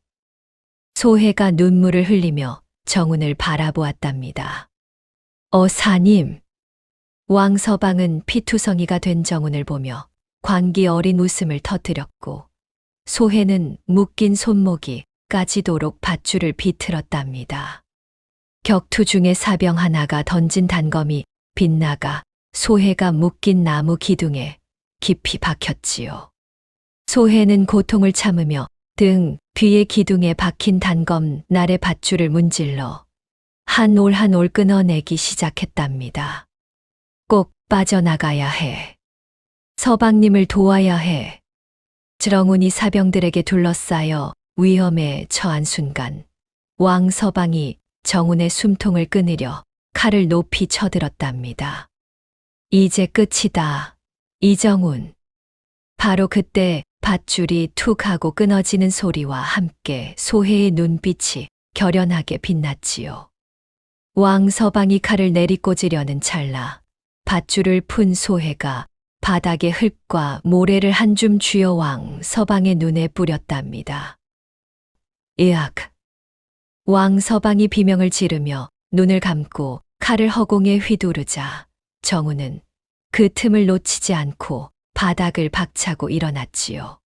소해가 눈물을 흘리며 정운을 바라보았답니다. 어사님. 왕 서방은 피투성이가 된 정운을 보며 광기 어린 웃음을 터뜨렸고 소해는 묶인 손목이 까지도록 밧줄을 비틀었답니다. 격투 중에 사병 하나가 던진 단검이 빗나가 소해가 묶인 나무 기둥에 깊이 박혔지요. 소해는 고통을 참으며 등 뒤의 기둥에 박힌 단검 날의 밧줄을 문질러 한 올 한 올 끊어내기 시작했답니다. 꼭 빠져나가야 해. 서방님을 도와야 해. 정운이 사병들에게 둘러싸여 위험에 처한 순간 왕 서방이 정운의 숨통을 끊으려 칼을 높이 쳐들었답니다. 이제 끝이다. 이정운. 바로 그때 밧줄이 툭 하고 끊어지는 소리와 함께 소해의 눈빛이 결연하게 빛났지요. 왕 서방이 칼을 내리꽂으려는 찰나 밧줄을 푼 소해가 바닥에 흙과 모래를 한 줌 쥐어 왕 서방의 눈에 뿌렸답니다. 으악. 왕 서방이 비명을 지르며 눈을 감고 칼을 허공에 휘두르자 정우는 그 틈을 놓치지 않고 바닥을 박차고 일어났지요.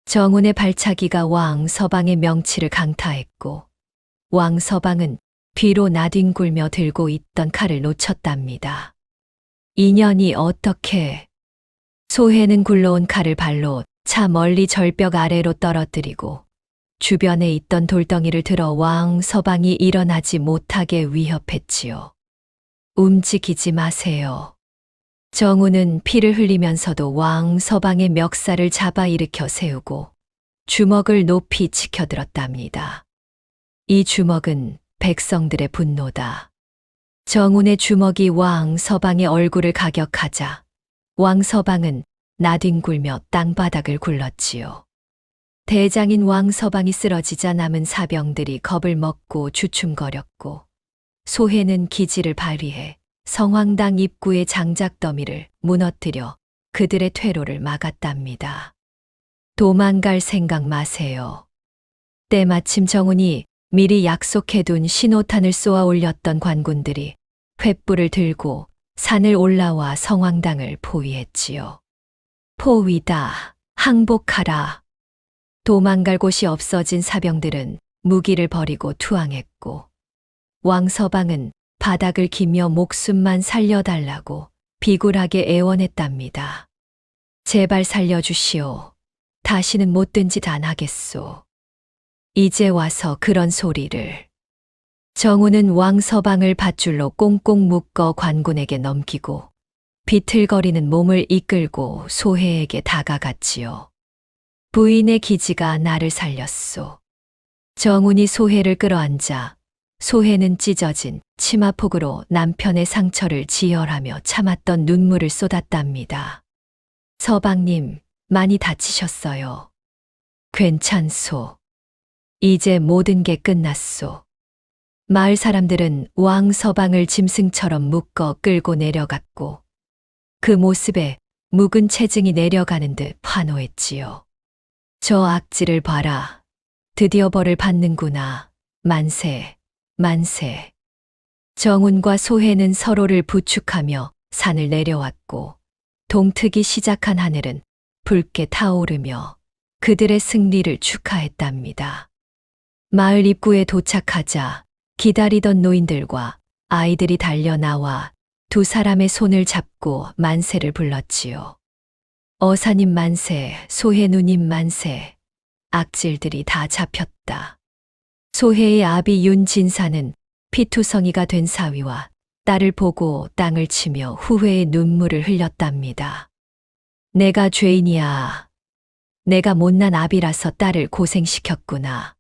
정운의 발차기가 왕 서방의 명치를 강타했고 왕 서방은 뒤로 나뒹굴며 들고 있던 칼을 놓쳤답니다. 인연이 어떻게? 소해는 굴러온 칼을 발로 차 멀리 절벽 아래로 떨어뜨리고 주변에 있던 돌덩이를 들어 왕 서방이 일어나지 못하게 위협했지요. 움직이지 마세요. 정우는 피를 흘리면서도 왕 서방의 멱살을 잡아 일으켜 세우고 주먹을 높이 치켜들었답니다. 이 주먹은 백성들의 분노다. 정운의 주먹이 왕 서방의 얼굴을 가격하자 왕 서방은 나뒹굴며 땅바닥을 굴렀지요. 대장인 왕 서방이 쓰러지자 남은 사병들이 겁을 먹고 주춤거렸고 소해는 기지를 발휘해 성황당 입구의 장작더미를 무너뜨려 그들의 퇴로를 막았답니다. 도망갈 생각 마세요. 때마침 정운이 미리 약속해둔 신호탄을 쏘아 올렸던 관군들이 횃불을 들고 산을 올라와 성황당을 포위했지요. 포위다. 항복하라. 도망갈 곳이 없어진 사병들은 무기를 버리고 투항했고 왕 서방은 바닥을 기며 목숨만 살려달라고 비굴하게 애원했답니다. 제발 살려주시오. 다시는 못된 짓 안 하겠소. 이제 와서 그런 소리를. 정우는 왕 서방을 밧줄로 꽁꽁 묶어 관군에게 넘기고 비틀거리는 몸을 이끌고 소해에게 다가갔지요. 부인의 기지가 나를 살렸소. 정운이 소해를 끌어안자 소해는 찢어진 치마폭으로 남편의 상처를 지혈하며 참았던 눈물을 쏟았답니다. 서방님, 많이 다치셨어요. 괜찮소. 이제 모든 게 끝났소. 마을 사람들은 왕 서방을 짐승처럼 묶어 끌고 내려갔고 그 모습에 묵은 체증이 내려가는 듯 환호했지요. 저 악질을 봐라. 드디어 벌을 받는구나. 만세, 만세. 정운과 소해는 서로를 부축하며 산을 내려왔고 동트기 시작한 하늘은 붉게 타오르며 그들의 승리를 축하했답니다. 마을 입구에 도착하자 기다리던 노인들과 아이들이 달려나와 두 사람의 손을 잡고 만세를 불렀지요. 어사님 만세, 소해 누님 만세. 악질들이 다 잡혔다. 소해의 아비 윤진사는 피투성이가 된 사위와 딸을 보고 땅을 치며 후회의 눈물을 흘렸답니다. 내가 죄인이야. 내가 못난 아비라서 딸을 고생시켰구나.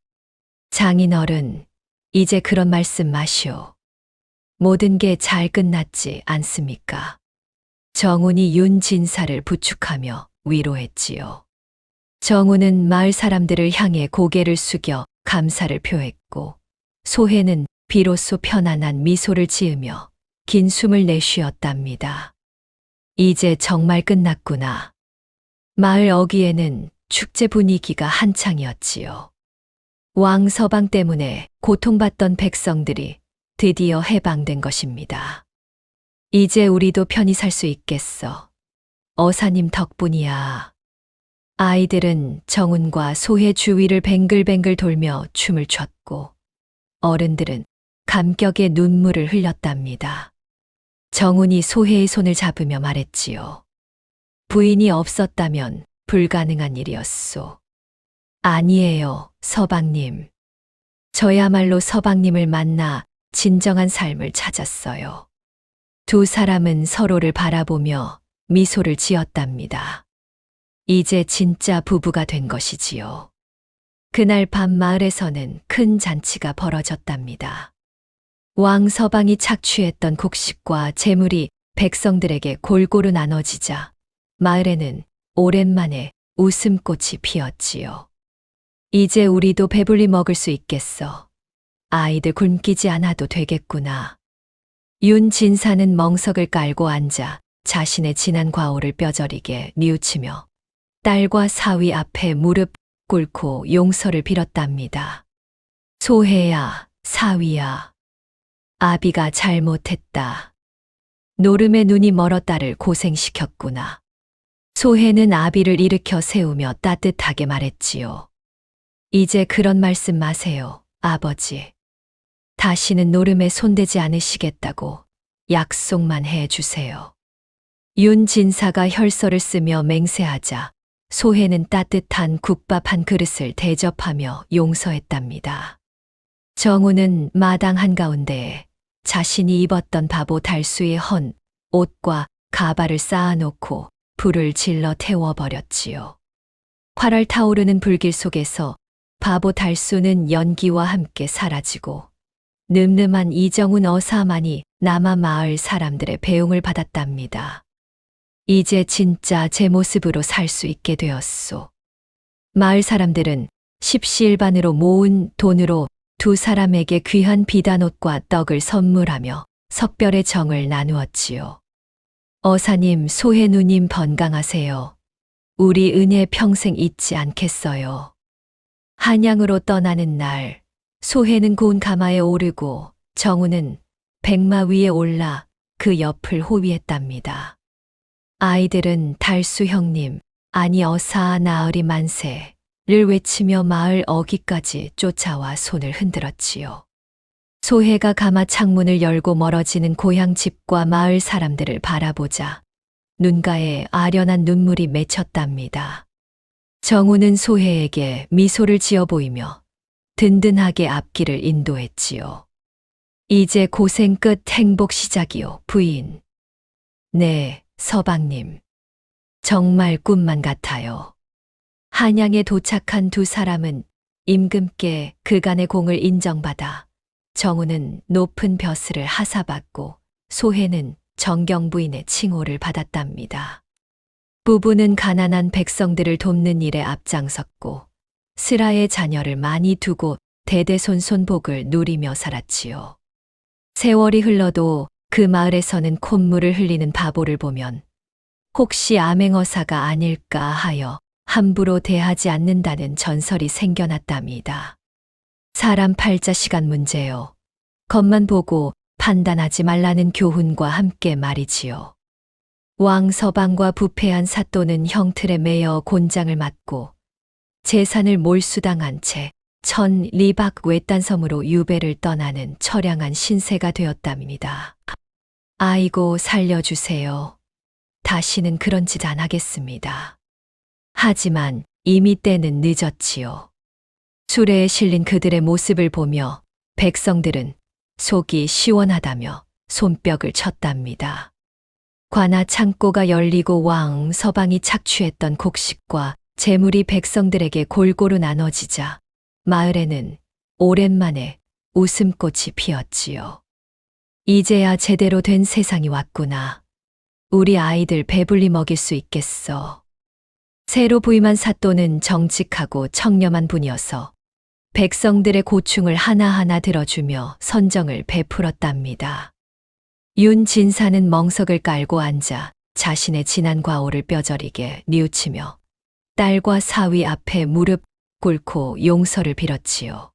장인어른, 이제 그런 말씀 마시오. 모든 게 잘 끝났지 않습니까? 정운이 윤진사를 부축하며 위로했지요. 정운은 마을 사람들을 향해 고개를 숙여 감사를 표했고 소해는 비로소 편안한 미소를 지으며 긴 숨을 내쉬었답니다. 이제 정말 끝났구나. 마을 어귀에는 축제 분위기가 한창이었지요. 왕 서방 때문에 고통받던 백성들이 드디어 해방된 것입니다. 이제 우리도 편히 살 수 있겠어. 어사님 덕분이야. 아이들은 정운과 소해 주위를 뱅글뱅글 돌며 춤을 췄고 어른들은 감격의 눈물을 흘렸답니다. 정운이 소해의 손을 잡으며 말했지요. 부인이 없었다면 불가능한 일이었소. 아니에요, 서방님. 저야말로 서방님을 만나 진정한 삶을 찾았어요. 두 사람은 서로를 바라보며 미소를 지었답니다. 이제 진짜 부부가 된 것이지요. 그날 밤 마을에서는 큰 잔치가 벌어졌답니다. 왕 서방이 착취했던 곡식과 재물이 백성들에게 골고루 나눠지자 마을에는 오랜만에 웃음꽃이 피었지요. 이제 우리도 배불리 먹을 수 있겠어. 아이들 굶기지 않아도 되겠구나. 윤진사는 멍석을 깔고 앉아 자신의 지난 과오를 뼈저리게 뉘우치며 딸과 사위 앞에 무릎 꿇고 용서를 빌었답니다. 소혜야, 사위야. 아비가 잘못했다. 노름의 눈이 멀어 딸을 고생시켰구나. 소혜는 아비를 일으켜 세우며 따뜻하게 말했지요. 이제 그런 말씀 마세요, 아버지. 다시는 노름에 손대지 않으시겠다고 약속만 해 주세요. 윤 진사가 혈서를 쓰며 맹세하자 소혜는 따뜻한 국밥 한 그릇을 대접하며 용서했답니다. 정우는 마당 한가운데에 자신이 입었던 바보 달수의 헌 옷과 가발을 쌓아놓고 불을 질러 태워버렸지요. 활활 타오르는 불길 속에서 바보 달수는 연기와 함께 사라지고 늠름한 이정훈 어사만이 남아 마을 사람들의 배웅을 받았답니다. 이제 진짜 제 모습으로 살 수 있게 되었소. 마을 사람들은 십시일반으로 모은 돈으로 두 사람에게 귀한 비단옷과 떡을 선물하며 석별의 정을 나누었지요. 어사님, 소혜 누님 번강하세요. 우리 은혜 평생 잊지 않겠어요. 한양으로 떠나는 날, 소혜는 고운 가마에 오르고 정우는 백마 위에 올라 그 옆을 호위했답니다. 아이들은 달수 형님, 아니 어사 나으리 만세를 외치며 마을 어귀까지 쫓아와 손을 흔들었지요. 소혜가 가마 창문을 열고 멀어지는 고향 집과 마을 사람들을 바라보자 눈가에 아련한 눈물이 맺혔답니다. 정우는 소혜에게 미소를 지어 보이며 든든하게 앞길을 인도했지요. 이제 고생 끝 행복 시작이요, 부인. 네, 서방님. 정말 꿈만 같아요. 한양에 도착한 두 사람은 임금께 그간의 공을 인정받아 정우는 높은 벼슬을 하사받고 소혜는 정경 부인의 칭호를 받았답니다. 부부는 가난한 백성들을 돕는 일에 앞장섰고 슬하의 자녀를 많이 두고 대대손손 복을 누리며 살았지요. 세월이 흘러도 그 마을에서는 콧물을 흘리는 바보를 보면 혹시 암행어사가 아닐까 하여 함부로 대하지 않는다는 전설이 생겨났답니다. 사람 팔자 시간 문제요. 겉만 보고 판단하지 말라는 교훈과 함께 말이지요. 왕 서방과 부패한 사또는 형틀에 매여 곤장을 맞고 재산을 몰수당한 채 1000리박 외딴 섬으로 유배를 떠나는 처량한 신세가 되었답니다. 아이고 살려주세요. 다시는 그런 짓 안 하겠습니다. 하지만 이미 때는 늦었지요. 수레에 실린 그들의 모습을 보며 백성들은 속이 시원하다며 손뼉을 쳤답니다. 관아 창고가 열리고 왕 서방이 착취했던 곡식과 재물이 백성들에게 골고루 나눠지자 마을에는 오랜만에 웃음꽃이 피었지요. 이제야 제대로 된 세상이 왔구나. 우리 아이들 배불리 먹일 수 있겠어. 새로 부임한 사또는 정직하고 청렴한 분이어서 백성들의 고충을 하나하나 들어주며 선정을 베풀었답니다. 윤 진사는 멍석을 깔고 앉아 자신의 지난 과오를 뼈저리게 뉘우치며 딸과 사위 앞에 무릎 꿇고 용서를 빌었지요.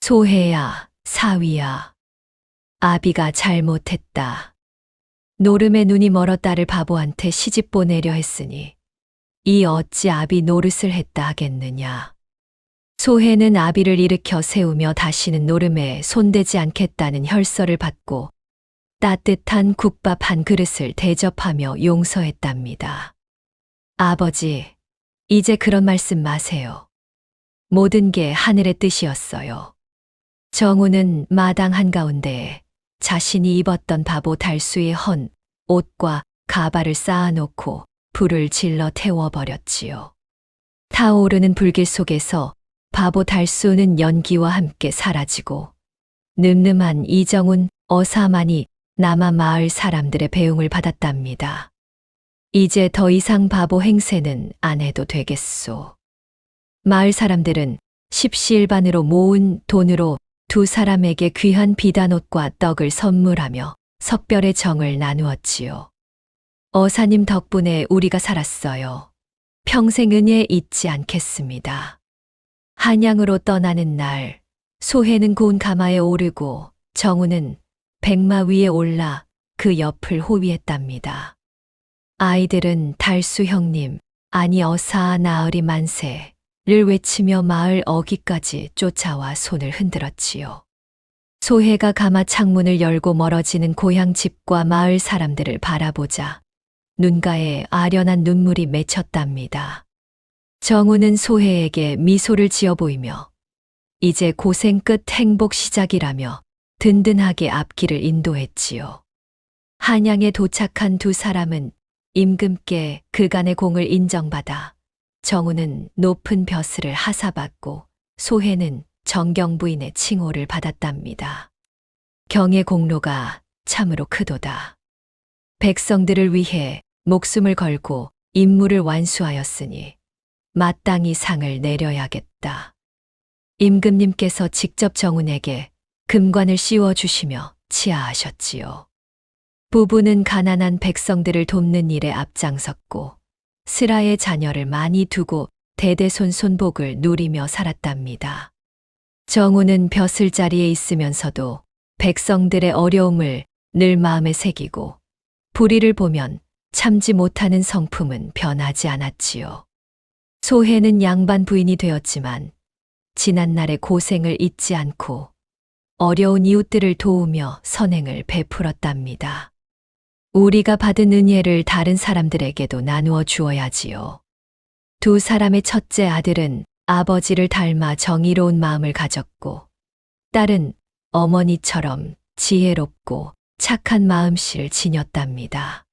소혜야, 사위야. 아비가 잘못했다. 노름의 눈이 멀어 딸을 바보한테 시집 보내려 했으니 이 어찌 아비 노릇을 했다 하겠느냐. 소혜는 아비를 일으켜 세우며 다시는 노름에 손대지 않겠다는 혈서를 받고 따뜻한 국밥 한 그릇을 대접하며 용서했답니다. 아버지, 이제 그런 말씀 마세요. 모든 게 하늘의 뜻이었어요. 정우는 마당 한가운데에 자신이 입었던 바보 달수의 헌 옷과 가발을 쌓아놓고 불을 질러 태워버렸지요. 타오르는 불길 속에서 바보 달수는 연기와 함께 사라지고 늠름한 이정훈 어사만이 남아 마을 사람들의 배웅을 받았답니다. 이제 더 이상 바보 행세는 안 해도 되겠소. 마을 사람들은 십시일반으로 모은 돈으로 두 사람에게 귀한 비단옷과 떡을 선물하며 석별의 정을 나누었지요. 어사님 덕분에 우리가 살았어요. 평생 은혜 잊지 않겠습니다. 한양으로 떠나는 날, 소해는 고운 가마에 오르고 정우는 백마 위에 올라 그 옆을 호위했답니다. 아이들은 달수 형님, 아니 어사 나으리 만세를 외치며 마을 어귀까지 쫓아와 손을 흔들었지요. 소해가 가마 창문을 열고 멀어지는 고향 집과 마을 사람들을 바라보자 눈가에 아련한 눈물이 맺혔답니다. 정우는 소해에게 미소를 지어 보이며 이제 고생 끝 행복 시작이라며 든든하게 앞길을 인도했지요. 한양에 도착한 두 사람은 임금께 그간의 공을 인정받아 정우는 높은 벼슬을 하사받고 소해는 정경 부인의 칭호를 받았답니다. 경의 공로가 참으로 크도다. 백성들을 위해 목숨을 걸고 임무를 완수하였으니 마땅히 상을 내려야겠다. 임금님께서 직접 정운에게 금관을 씌워주시며 치하하셨지요. 부부는 가난한 백성들을 돕는 일에 앞장섰고 스라의 자녀를 많이 두고 대대손손복을 누리며 살았답니다. 정우는 벼슬자리에 있으면서도 백성들의 어려움을 늘 마음에 새기고 불의를 보면 참지 못하는 성품은 변하지 않았지요. 소해는 양반 부인이 되었지만 지난날의 고생을 잊지 않고 어려운 이웃들을 도우며 선행을 베풀었답니다. 우리가 받은 은혜를 다른 사람들에게도 나누어 주어야지요. 두 사람의 첫째 아들은 아버지를 닮아 정의로운 마음을 가졌고 딸은 어머니처럼 지혜롭고 착한 마음씨를 지녔답니다.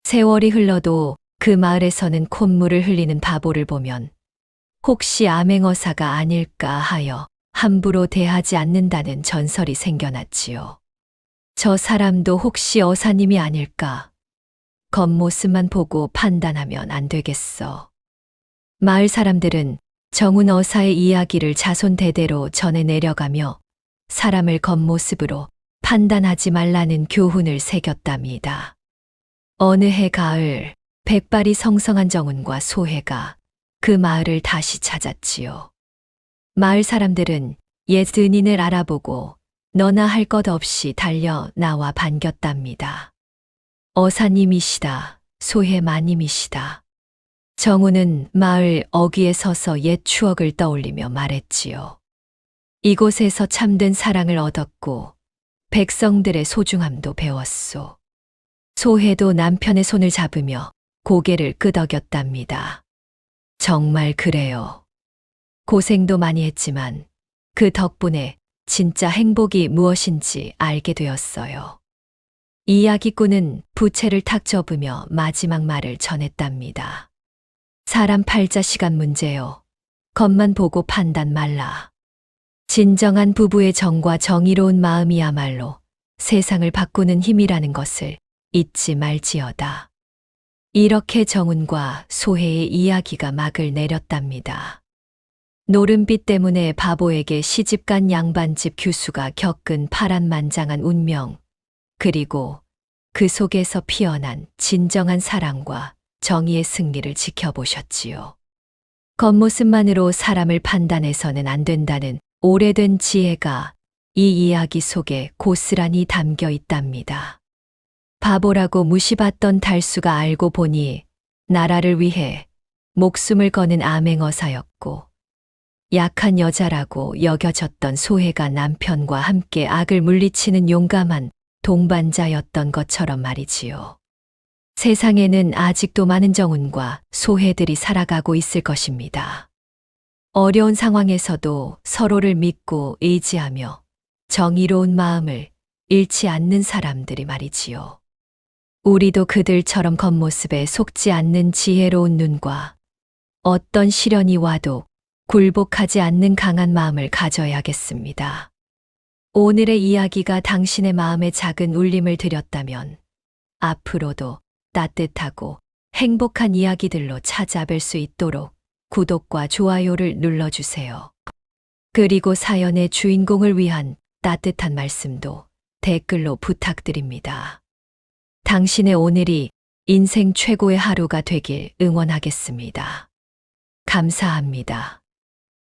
세월이 흘러도 그 마을에서는 콧물을 흘리는 바보를 보면 혹시 암행어사가 아닐까 하여 함부로 대하지 않는다는 전설이 생겨났지요. 저 사람도 혹시 어사님이 아닐까? 겉모습만 보고 판단하면 안 되겠어. 마을 사람들은 정운 어사의 이야기를 자손 대대로 전해 내려가며 사람을 겉모습으로 판단하지 말라는 교훈을 새겼답니다. 어느 해 가을, 백발이 성성한 정운과 소해가 그 마을을 다시 찾았지요. 마을 사람들은 옛 은인을 알아보고 너나 할 것 없이 달려 나와 반겼답니다. 어사님이시다, 소해 마님이시다. 정우는 마을 어귀에 서서 옛 추억을 떠올리며 말했지요. 이곳에서 참된 사랑을 얻었고 백성들의 소중함도 배웠소. 소해도 남편의 손을 잡으며 고개를 끄덕였답니다. 정말 그래요. 고생도 많이 했지만 그 덕분에 진짜 행복이 무엇인지 알게 되었어요. 이야기꾼은 부채를 탁 접으며 마지막 말을 전했답니다. 사람 팔자 시간 문제요. 겉만 보고 판단 말라. 진정한 부부의 정과 정의로운 마음이야말로 세상을 바꾸는 힘이라는 것을 잊지 말지어다. 이렇게 정운과 소해의 이야기가 막을 내렸답니다. 노름빛 때문에 바보에게 시집간 양반집 규수가 겪은 파란만장한 운명, 그리고 그 속에서 피어난 진정한 사랑과 정의의 승리를 지켜보셨지요. 겉모습만으로 사람을 판단해서는 안 된다는 오래된 지혜가 이 이야기 속에 고스란히 담겨 있답니다. 바보라고 무시받던 달수가 알고 보니 나라를 위해 목숨을 거는 암행어사였고 약한 여자라고 여겨졌던 소해가 남편과 함께 악을 물리치는 용감한 동반자였던 것처럼 말이지요. 세상에는 아직도 많은 정운과 소해들이 살아가고 있을 것입니다. 어려운 상황에서도 서로를 믿고 의지하며 정의로운 마음을 잃지 않는 사람들이 말이지요. 우리도 그들처럼 겉모습에 속지 않는 지혜로운 눈과 어떤 시련이 와도 굴복하지 않는 강한 마음을 가져야겠습니다. 오늘의 이야기가 당신의 마음에 작은 울림을 드렸다면 앞으로도 따뜻하고 행복한 이야기들로 찾아뵐 수 있도록 구독과 좋아요를 눌러주세요. 그리고 사연의 주인공을 위한 따뜻한 말씀도 댓글로 부탁드립니다. 당신의 오늘이 인생 최고의 하루가 되길 응원하겠습니다. 감사합니다.